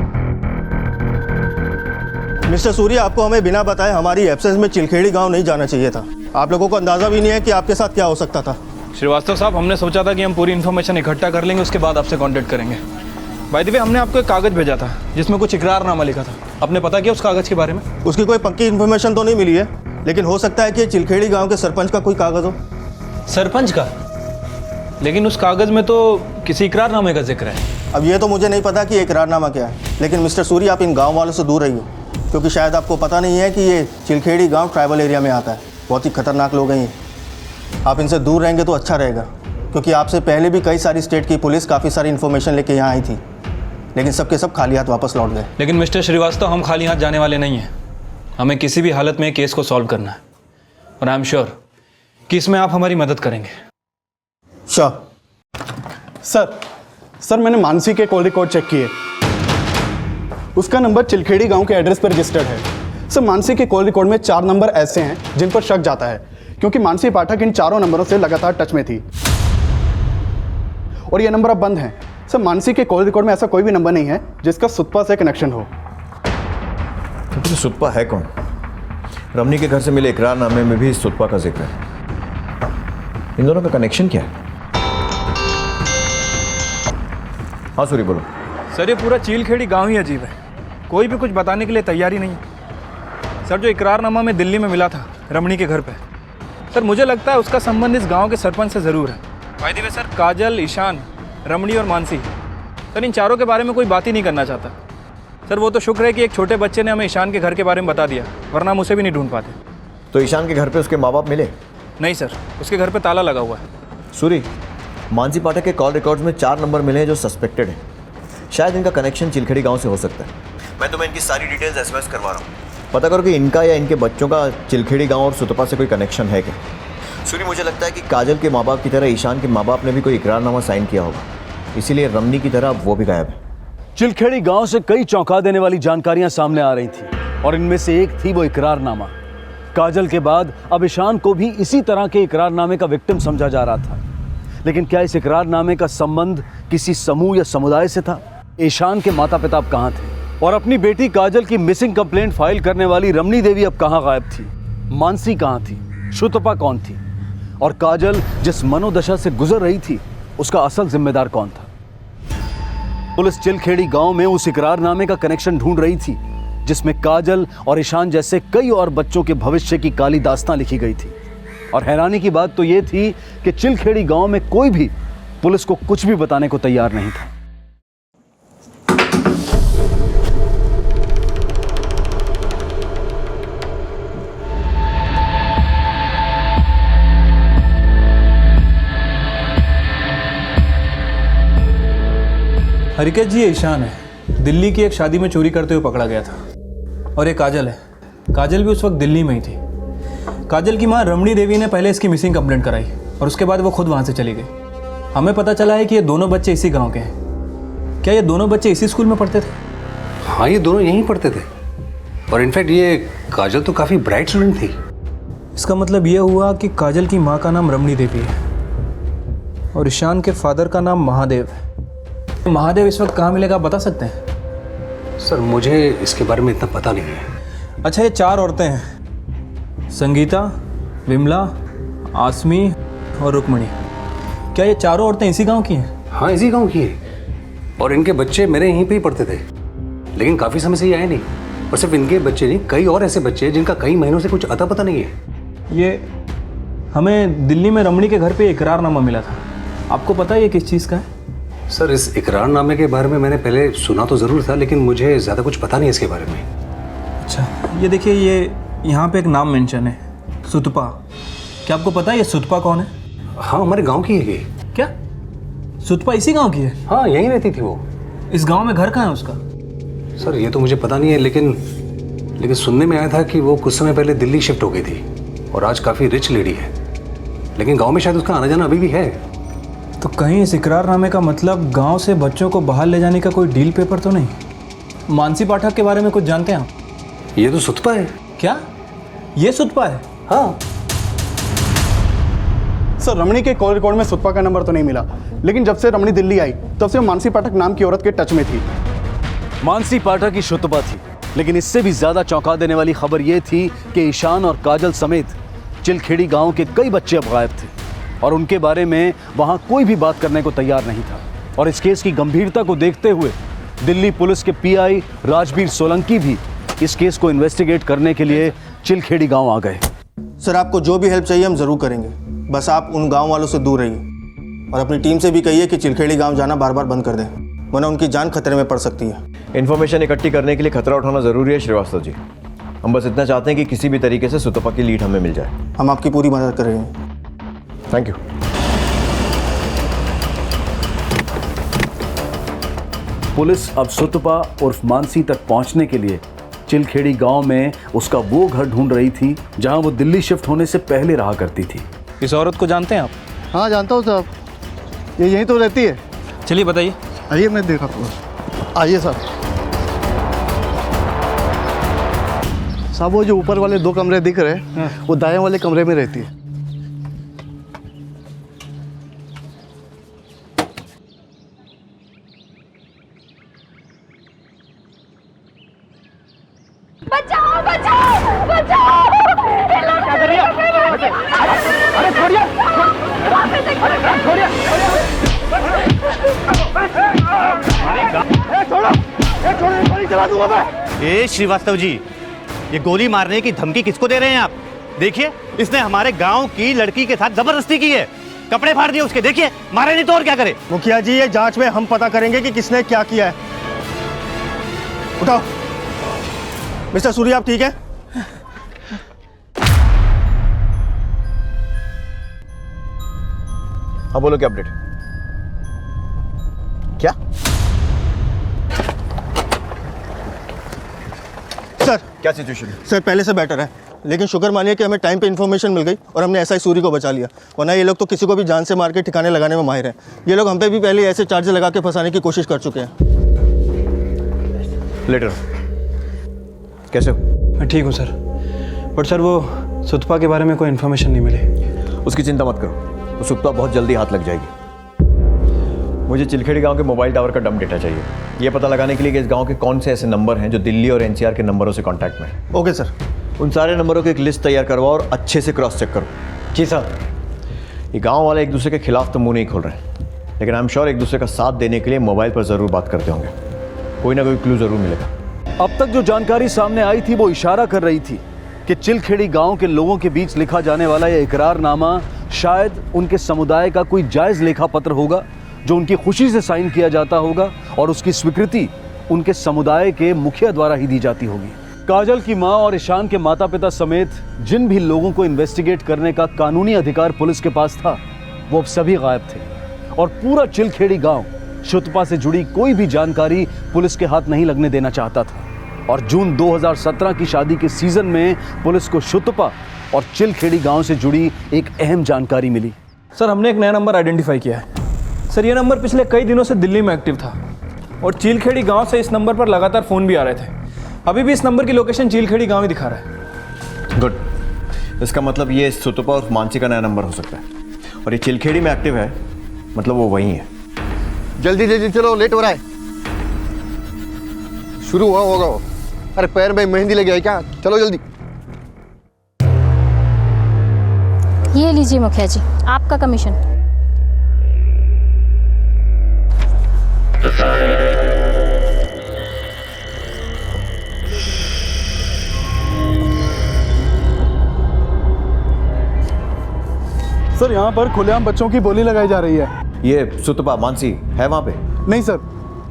मिस्टर सूर्या, आपको हमें बिना बताए हमारी एब्सेंस में चिलखेड़ी गांव नहीं जाना चाहिए था। आप लोगों को अंदाजा भी नहीं है कि आपके साथ क्या हो सकता था। श्रीवास्तव साहब, हमने सोचा था कि हम पूरी इन्फॉर्मेशन इकट्ठा कर लेंगे, उसके बाद आपसे कांटेक्ट करेंगे। बाय द वे, हमने आपको एक कागज़ भेजा था जिसमें कुछ इकरारनामा लिखा था। आपने पता किया उस कागज़ के बारे में? उसकी कोई पक्की इन्फॉर्मेशन तो नहीं मिली है, लेकिन हो सकता है कि चिलखेड़ी गांव के सरपंच का कोई कागज़ हो। सरपंच का? लेकिन उस कागज़ में तो किसी इकरारनामे का जिक्र है। अब ये तो मुझे नहीं पता कि इकरारनामा क्या है, लेकिन मिस्टर सूरी आप इन गांव वालों से दूर रहिए, क्योंकि शायद आपको पता नहीं है कि ये चिलखेड़ी गांव ट्राइबल एरिया में आता है। बहुत ही खतरनाक लोग हैं ये। आप इनसे दूर रहेंगे तो अच्छा रहेगा, क्योंकि आपसे पहले भी कई सारी स्टेट की पुलिस काफ़ी सारी इन्फॉर्मेशन लेके यहाँ आई थी, लेकिन सबके सब खाली हाथ वापस लौट गए। लेकिन मिस्टर श्रीवास्तव, हम खाली हाथ जाने वाले नहीं हैं। हमें किसी भी हालत में केस को सॉल्व करना है, और आई एम श्योर कि इसमें आप हमारी मदद करेंगे। श्योर। सर मैंने मानसी के कॉल रिकॉर्ड चेक किए, उसका नंबर चिलखेड़ी गांव के एड्रेस पर रजिस्टर्ड है। सर मानसी के कॉल रिकॉर्ड में 4 नंबर ऐसे हैं जिन पर शक जाता है, क्योंकि मानसी पाठक इन 4 नंबरों से लगातार टच में थी, और ये नंबर अब बंद हैं। सर मानसी के कॉल रिकॉर्ड में ऐसा कोई भी नंबर नहीं है जिसका सुतपा से कनेक्शन हो। तो सुतपा है कौन? रमनी के घर से मिले इकरारनामे में भी सुतपा का जिक्र है। इन दोनों का कनेक्शन क्या है? हाँ सूरी बोलो। सर ये पूरा चिलखेड़ी गांव ही अजीब है, कोई भी कुछ बताने के लिए तैयारी नहीं है। सर जो इकरारनामा में दिल्ली में मिला था रमणी के घर पे, सर मुझे लगता है उसका संबंध इस गांव के सरपंच से ज़रूर है। बाय द वे सर, काजल, ईशान, रमणी और मानसी, सर इन चारों के बारे में कोई बात ही नहीं करना चाहता। सर वो तो शुक्र है कि एक छोटे बच्चे ने हमें ईशान के घर के बारे में बता दिया, वरना हम उसे भी नहीं ढूंढ पाते। तो ईशान के घर पे उसके माँ बाप मिले? नहीं सर, उसके घर पे ताला लगा हुआ है। सूरी, मानसी पाठक के कॉल रिकॉर्ड्स में 4 नंबर मिले हैं जो सस्पेक्टेड हैं। शायद इनका कनेक्शन चिलखेड़ी गांव से हो सकता है। मैं तुम्हें इनकी सारी डिटेल्स एसएमएस करवा रहा हूँ। पता करो कि इनका या इनके बच्चों का चिलखेड़ी गांव और सुतपा से कोई कनेक्शन है क्या। सूरी, मुझे लगता है कि काजल के माँ बाप की तरह ईशान के माँ बाप ने भी कोई इकरारनामा साइन किया होगा, इसीलिए रमनी की तरह वो भी गायब है। चिलखेड़ी गांव से कई चौंका देने वाली जानकारियां सामने आ रही थी, और इनमें से एक थी वो इकरारनामा। काजल के बाद अब ईशान को भी इसी तरह के इकरारनामे का विक्टिम समझा जा रहा था, लेकिन क्या इस इकरारनामे का संबंध किसी समूह या समुदाय से था? ईशान के माता पिता अब कहाँ थे? और अपनी बेटी काजल की मिसिंग कंप्लेंट फाइल करने वाली रमनी देवी अब कहाँ गायब थी? मानसी कहाँ थी? शुतपा कौन थी? और काजल जिस मनोदशा से गुजर रही थी, उसका असल जिम्मेदार कौन था? पुलिस चिलखेड़ी गांव में उस इकरारनामे का कनेक्शन ढूंढ रही थी जिसमें काजल और ईशान जैसे कई और बच्चों के भविष्य की काली दास्तां लिखी गई थी। और हैरानी की बात तो ये थी कि चिलखेड़ी गांव में कोई भी पुलिस को कुछ भी बताने को तैयार नहीं था। हरिकेश जी, ये ईशान है, दिल्ली की एक शादी में चोरी करते हुए पकड़ा गया था। और ये काजल है। काजल भी उस वक्त दिल्ली में ही थी। काजल की माँ रमणी देवी ने पहले इसकी मिसिंग कंप्लेंट कराई और उसके बाद वो खुद वहाँ से चली गई। हमें पता चला है कि ये दोनों बच्चे इसी गांव के हैं। क्या ये दोनों बच्चे इसी स्कूल में पढ़ते थे? हाँ, ये दोनों यहीं पढ़ते थे और इनफैक्ट ये काजल तो काफ़ी ब्राइट स्टूडेंट थी। इसका मतलब ये हुआ कि काजल की माँ का नाम रमणी देवी है और ईशान के फादर का नाम महादेव है। महादेव इस वक्त कहाँ मिलेगा, बता सकते हैं? सर, मुझे इसके बारे में इतना पता नहीं है। अच्छा, ये 4 औरतें हैं, संगीता, विमला, आसमी और रुक्मणी। क्या ये चारों औरतें इसी गांव की हैं? हाँ, इसी गांव की है और इनके बच्चे मेरे यहीं पे ही पढ़ते थे, लेकिन काफ़ी समय से ये आए नहीं। और सिर्फ इनके बच्चे नहीं, कई और ऐसे बच्चे हैं जिनका कई महीनों से कुछ अता पता नहीं है। ये हमें दिल्ली में रमणी के घर पे इकरारनामा मिला था। आपको पता है ये किस चीज़ का है? सर, इस इकरारनामे के बारे में मैंने पहले सुना तो ज़रूर था, लेकिन मुझे ज़्यादा कुछ पता नहीं इसके बारे में। अच्छा, ये देखिए, ये यहाँ पे एक नाम मेंशन है, सुतपा। क्या आपको पता है ये सुतपा कौन है? हाँ, हमारे गांव की है ये। क्या सुतपा इसी गांव की है? हाँ, यहीं रहती थी वो। इस गांव में घर कहाँ है उसका? सर, ये तो मुझे पता नहीं है, लेकिन सुनने में आया था कि वो कुछ समय पहले दिल्ली शिफ्ट हो गई थी और आज काफ़ी रिच लेडी है, लेकिन गाँव में शायद उसका आना जाना अभी भी है। तो कहीं इस इकरारनामे का मतलब गाँव से बच्चों को बाहर ले जाने का कोई डील पेपर तो नहीं? मानसी पाठक के बारे में कुछ जानते हैं आप? ये तो सुतपा है। क्या ये सुतपा है? हाँ सर, रमणी के कॉल रिकॉर्ड में सुतपा का नंबर तो नहीं मिला, लेकिन जब से रमणी दिल्ली आई तब से मानसी पाठक नाम की औरत के टच में थी। मानसी पाठक ही सुतपा थी, लेकिन इससे भी ज्यादा चौंका देने वाली खबर यह थी कि ईशान और काजल समेत चिलखेड़ी गांव के कई बच्चे अब गायब थे और उनके बारे में वहां कोई भी बात करने को तैयार नहीं था। और इस केस की गंभीरता को देखते हुए दिल्ली पुलिस के पीआई राजवीर सोलंकी भी इस केस को इन्वेस्टिगेट करने के लिए चिलखेड़ी गांव आ गए। सर, आपको जो भी हेल्प चाहिए हम ज़रूर करेंगे, बस आप उन गांव वालों से दूर रहिए और अपनी टीम से भी कहिए कि चिलखेड़ी गांव जाना बार बार बंद कर दें, वरना उनकी जान खतरे में पड़ सकती है। इन्फॉर्मेशन इकट्ठी करने के लिए खतरा उठाना ज़रूरी है श्रीवास्तव जी। हम बस इतना चाहते हैं कि किसी भी तरीके से सुतपा की लीड हमें मिल जाए। हम आपकी पूरी मदद करेंगे। Thank you. पुलिस अब सुतपा उर्फ मानसी तक पहुंचने के लिए चिलखेड़ी गांव में उसका वो घर ढूंढ रही थी जहां वो दिल्ली शिफ्ट होने से पहले रहा करती थी। इस औरत को जानते हैं आप? हाँ, जानता हूँ साहब, ये यहीं तो रहती है। चलिए बताइए। आइए, मैं देखा आपको। आइए साहब। साहब, वो जो ऊपर वाले 2 कमरे दिख रहे हैं, वो दाएं वाले कमरे में रहती है। बचाओ बचाओ बचाओ! क्या कर रही है? अरे छोड़िए! ए श्रीवास्तव जी, ये गोली मारने की धमकी किसको दे रहे हैं आप? देखिए, इसने हमारे गांव की लड़की के साथ जबरदस्ती की है, कपड़े फाड़ दिए उसके। देखिए, मारे नहीं तो और क्या करे? मुखिया जी, ये जांच में हम पता करेंगे कि किसने क्या किया है। उठाओ। मिस्टर सूर्य, आप ठीक है? हाँ बोलो, क्या अपडेट? क्या? सर, क्या सिचुएशन? सर, पहले से बेटर है, लेकिन शुक्र मानिए कि हमें टाइम पे इन्फॉर्मेशन मिल गई और हमने एसआई सूरी को बचा लिया, वरना ये लोग तो किसी को भी जान से मार के ठिकाने लगाने में माहिर हैं। ये लोग हम पे भी पहले ऐसे चार्जेस लगा के फंसाने की कोशिश कर चुके हैं। लेटर कैसे हो? मैं ठीक हूँ सर, बट सर वो सुतपा के बारे में कोई इन्फॉर्मेशन नहीं मिली। उसकी चिंता मत करो, तो सुतपा बहुत जल्दी हाथ लग जाएगी। मुझे चिलखेड़ी गांव के मोबाइल टावर का डंप डेटा चाहिए, ये पता लगाने के लिए कि इस गांव के कौन से ऐसे नंबर हैं जो दिल्ली और एनसीआर के नंबरों से कांटेक्ट में हैं। Okay sir. उन सारे नंबरों की एक लिस्ट तैयार करवाओ और अच्छे से क्रॉस चेक करो। जी सर। ये गांव वाले एक दूसरे के खिलाफ तो मुंह नहीं खोल रहे हैं, लेकिन आई एम श्योर एक दूसरे का साथ देने के लिए मोबाइल पर ज़रूर बात करते होंगे। कोई ना कोई क्लू ज़रूर मिलेगा। अब तक जो जानकारी सामने आई थी वो इशारा कर रही थी कि चिलखेड़ी गांव के लोगों के बीच लिखा जाने वाला यह इकरारनामा शायद उनके समुदाय का कोई जायज लेखा पत्र होगा जो उनकी खुशी से साइन किया जाता होगा और उसकी स्वीकृति उनके समुदाय के मुखिया द्वारा ही दी जाती होगी। काजल की मां और ईशान के माता पिता समेत जिन भी लोगों को इन्वेस्टिगेट करने का कानूनी अधिकार पुलिस के पास था वो अब सभी गायब थे और पूरा चिलखेड़ी गांव सुतपा से जुड़ी कोई भी जानकारी पुलिस के हाथ नहीं लगने देना चाहता था। और जून 2017 की शादी के सीजन में पुलिस को शुतुपा और चिलखेड़ी गांव से जुड़ी एक अहम जानकारी मिली। सर हमने एक नया नंबर आइडेंटिफाई किया है। सर ये नंबर पिछले कई दिनों से दिल्ली में एक्टिव था और चीलखेड़ी गांव से इस नंबर पर लगातार फ़ोन भी आ रहे थे। अभी भी इस नंबर की लोकेशन चीलखेड़ी गांव ही दिखा रहा है। गुड, इसका मतलब ये सुतुपा और मानसी का नया नंबर हो सकता है और ये चिलखेड़ी में एक्टिव है, मतलब वो वही है। जल्दी जल्दी चलो, लेट हो रहा है। शुरू हुआ होगा वो। अरे पैर में मेहंदी लगी है क्या? चलो जल्दी। ये लीजिए मुखिया जी, आपका कमीशन। सर यहाँ पर खुलेआम बच्चों की बोली लगाई जा रही है। ये सुतुपा मानसी है वहाँ पे? नहीं सर,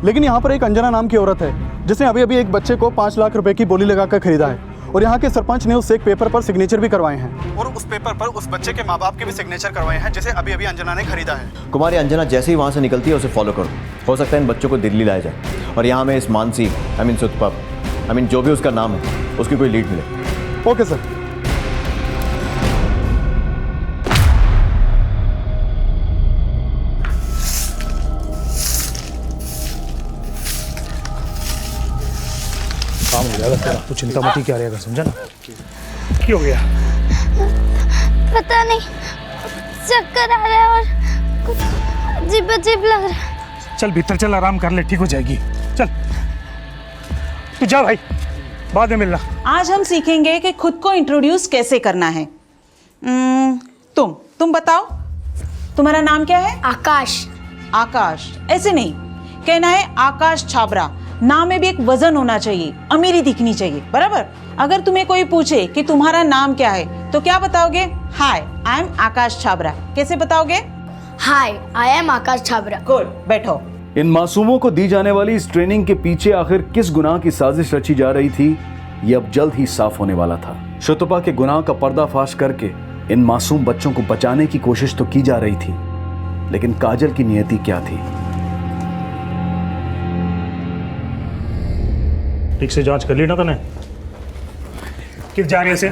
लेकिन यहाँ पर एक अंजना नाम की औरत है जिसने अभी अभी एक बच्चे को 5 लाख रुपए की बोली लगाकर खरीदा है और यहाँ के सरपंच ने उससे एक पेपर पर सिग्नेचर भी करवाए हैं और उस पेपर पर उस बच्चे के माँ बाप के भी सिग्नेचर करवाए हैं जिसे अभी अभी अंजना ने खरीदा है। कुमारी अंजना जैसे ही वहाँ से निकलती है उसे फॉलो करो। हो सकता है इन बच्चों को दिल्ली लाया जाए और यहाँ में इस मानसी सुतुपा जो भी उसका नाम है उसकी कोई लीड मिले। Okay sir. काम हो जाएगा तेरा, तू चिंता मत ही क्या रहेगा, समझा ना? क्या हो गया? पता नहीं, चक्कर आ रहा है और कुछ अजीब अजीब लग रहा है। चल भीतर चल, आराम कर ले, ठीक हो जाएगी। चल तू जा भाई, बाद में मिलना। आज हम सीखेंगे कि खुद को इंट्रोड्यूस कैसे करना है। तुम बताओ, तुम्हारा नाम क्या है? आकाश। आकाश ऐसे नहीं कहना है, आकाश छाबरा। नाम में भी एक वजन होना चाहिए, अमीरी दिखनी चाहिए, बराबर। अगर तुम्हें कोई पूछे कि तुम्हारा नाम क्या है तो क्या बताओगे? Hi I am Aakash Chhabra. कैसे बताओगे? Hi I am Aakash Chhabra. Good, बैठो। इन मासूमों को दी जाने वाली इस ट्रेनिंग के पीछे आखिर किस गुनाह की साजिश रची जा रही थी, ये अब जल्द ही साफ होने वाला था। शुतुपा के गुनाह का पर्दाफाश करके इन मासूम बच्चों को बचाने की कोशिश तो की जा रही थी, लेकिन काजल की नियति क्या थी? ठीक से जांच कर ली ना तूने? किस जा रहे से?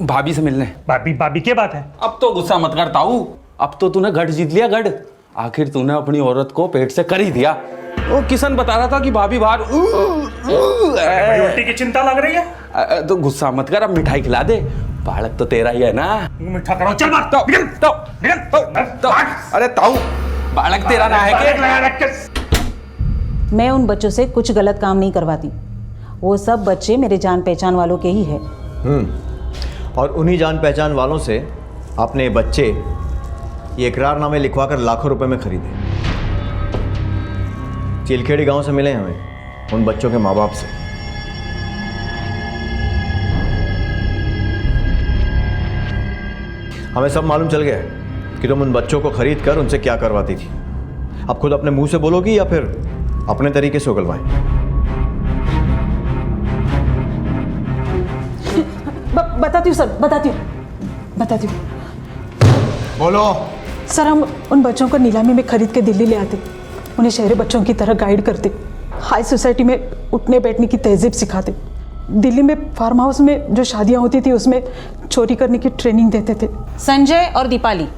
भाभी से मिलने। भाभी? भाभी क्या बात है? अब तो गुस्सा मत कर ताऊ, अब तो तूने गढ़ जीत लिया, गढ़। आखिर तूने अपनी औरत को पेट से कर ही दिया। वो किशन बता रहा था कि भाभी बाहर उल्टी की चिंता लग रही है। तो गुस्सा मत कर, अब मिठाई खिला दे, बालक तो तेरा ही है ना। मिठा करो, चल बात। अरे ताऊ, बालक तेरा ना है क्या? मैं उन बच्चों से कुछ गलत काम नहीं करवाती, वो सब बच्चे मेरे जान पहचान वालों के ही है। और उन्हीं जान पहचान वालों से आपने बच्चे ये इकरारनामे लिखवाकर लाखों रुपए में खरीदे। चिलखेड़ी गांव से मिले हमें उन बच्चों के माँ बाप से। हमें सब मालूम चल गया कि तुम उन बच्चों को खरीद कर उनसे क्या करवाती थी। अब खुद अपने मुंह से बोलोगी या फिर अपने तरीके से उगलवाएं? बताती हूँ सर, बताती हूँ। बोलो। सर हम उन बच्चों को नीलामी में खरीद के दिल्ली ले आते, उन्हें शहरी बच्चों की तरह गाइड करते, हाई सोसाइटी में उठने बैठने की तहजीब सिखाते, दिल्ली में फार्म हाउस में जो शादियाँ होती थी उसमें चोरी करने की ट्रेनिंग देते थे। संजय और दीपाली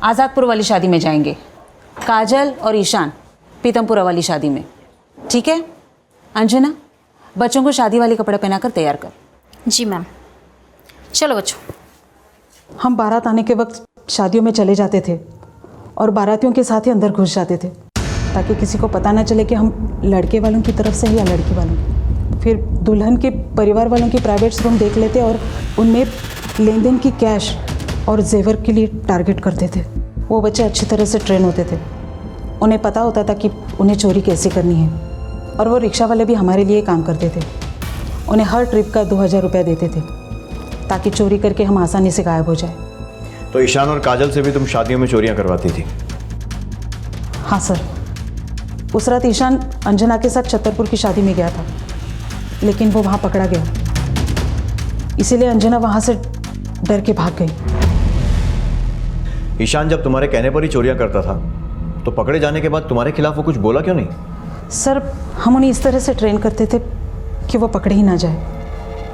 आज़ादपुर वाली शादी में जाएंगे, काजल और ईशान पीतमपुरा वाली शादी में, ठीक है? अंजना, बच्चों को शादी वाले कपड़े पहनाकर तैयार कर। जी मैम। चलो बच्चों। हम बारात आने के वक्त शादियों में चले जाते थे और बारातियों के साथ ही अंदर घुस जाते थे ताकि किसी को पता ना चले कि हम लड़के वालों की तरफ से हैं या लड़की वालों की। फिर दुल्हन के परिवार वालों की प्राइवेट रूम देख लेते और उनमें लेन देन की कैश और जेवर के लिए टारगेट करते थे। वो बच्चे अच्छी तरह से ट्रेन होते थे, उन्हें पता होता था कि उन्हें चोरी कैसे करनी है, और वो रिक्शा वाले भी हमारे लिए काम करते थे। उन्हें हर ट्रिप का 2000 रुपया देते थे ताकि चोरी करके हम आसानी से गायब हो जाए। तो ईशान और काजल से भी तुम शादियों में चोरियां करवाती थी? हाँ सर, उस रात ईशान अंजना के साथ छतरपुर की शादी में गया था, लेकिन वो वहाँ पकड़ा गया, इसीलिए अंजना वहाँ से डर के भाग गई। ईशान जब तुम्हारे कहने पर ही चोरियां करता था तो पकड़े जाने के बाद तुम्हारे खिलाफ वो कुछ बोला क्यों नहीं? सर हम उन्हें इस तरह से ट्रेन करते थे कि वो पकड़े ही ना जाए,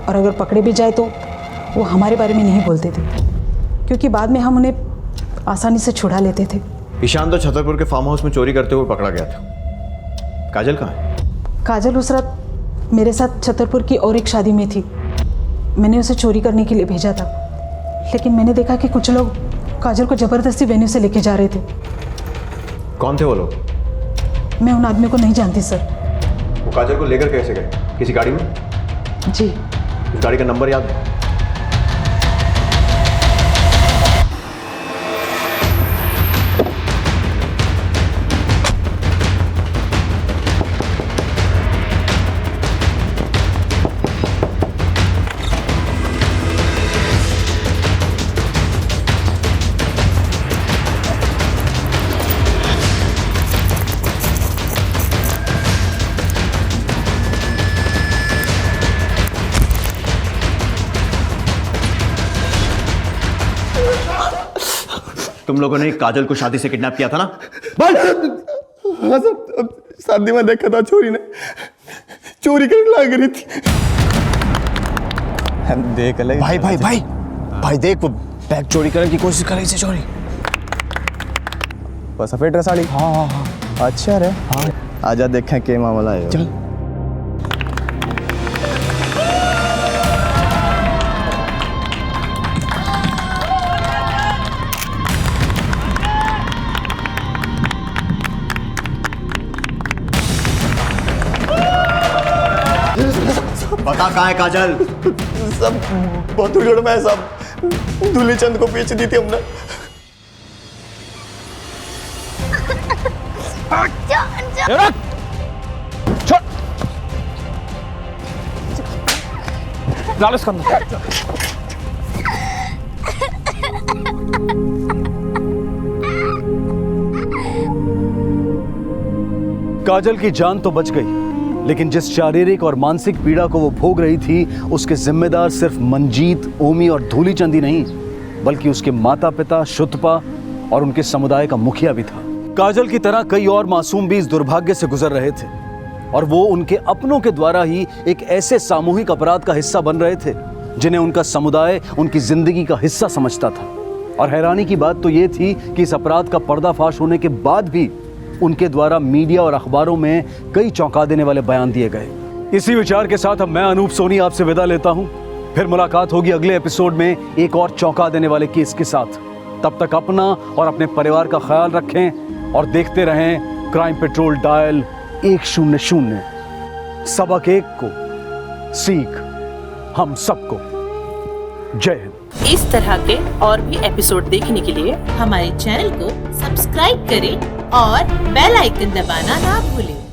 और अगर पकड़े भी जाए तो वो हमारे बारे में नहीं बोलते थे, क्योंकि बाद में हम उन्हें आसानी से छुड़ा लेते थे। ईशान तो छतरपुर के फार्म हाउस में चोरी करते हुए पकड़ा गया था। काजल कहाँ है? काजल उस रात मेरे साथ छतरपुर की और एक शादी में थी। मैंने उसे चोरी करने के लिए भेजा था, लेकिन मैंने देखा कि कुछ लोग काजल को ज़बरदस्ती वेन्यू से लेके जा रहे थे। कौन थे वो लोग? मैं उन आदमियों को नहीं जानती सर। वो काजल को लेकर कैसे गए? किसी गाड़ी में? जी। उस गाड़ी का नंबर याद है? तुम लोगों ने काजल को शादी से किडनैप किया था ना? बोल। हाँ सब शादी में देखा था, चोरी ने चोरी करने लग रही थी। देख ले भाई भाई भाई भाई देख, वो बैग चोरी करने की कोशिश कर रही थी। चोरी वो सफेद ड्रेस वाली? हाँ हाँ हाँ। अच्छा रे। हाँ आजा देखें क्या मामला है। चल। बता कहाँ है काजल? सब बहुत उजड़ में है सब। दूली चंद को बेच दी थी हमने। डाल इसका अंदर। काजल की जान तो बच गई, लेकिन जिस शारीरिक और मानसिक पीड़ा को वो भोग रही थी, उसके जिम्मेदार सिर्फ मंजीत, ओमी और धूलीचंद ही नहीं, बल्कि उसके माता पिता, शुद्धपा और उनके समुदाय का मुखिया भी था। काजल की तरह कई और मासूम भी इस दुर्भाग्य से गुजर रहे थे, और वो उनके अपनों के द्वारा ही एक ऐसे सामूहिक अपराध का हिस्सा बन रहे थे जिन्हें उनका समुदाय उनकी जिंदगी का हिस्सा समझता था। और हैरानी की बात तो ये थी कि इस अपराध का पर्दाफाश होने के बाद भी उनके द्वारा मीडिया और अखबारों में कई चौंका देने वाले बयान दिए गए। इसी विचार के साथ अब मैं अनूप सोनी आपसे विदा लेता हूं। फिर मुलाकात होगी अगले एपिसोड में एक और चौंका देने वाले केस के साथ। तब तक अपना और अपने परिवार का ख्याल रखें और देखते रहें क्राइम पेट्रोल डायल 100। सबक एक को, सीख हम सबको। जय हिंद। इस तरह के और भी एपिसोड देखने के लिए हमारे चैनल को सब्सक्राइब करें और बेल आइकन दबाना ना भूलें।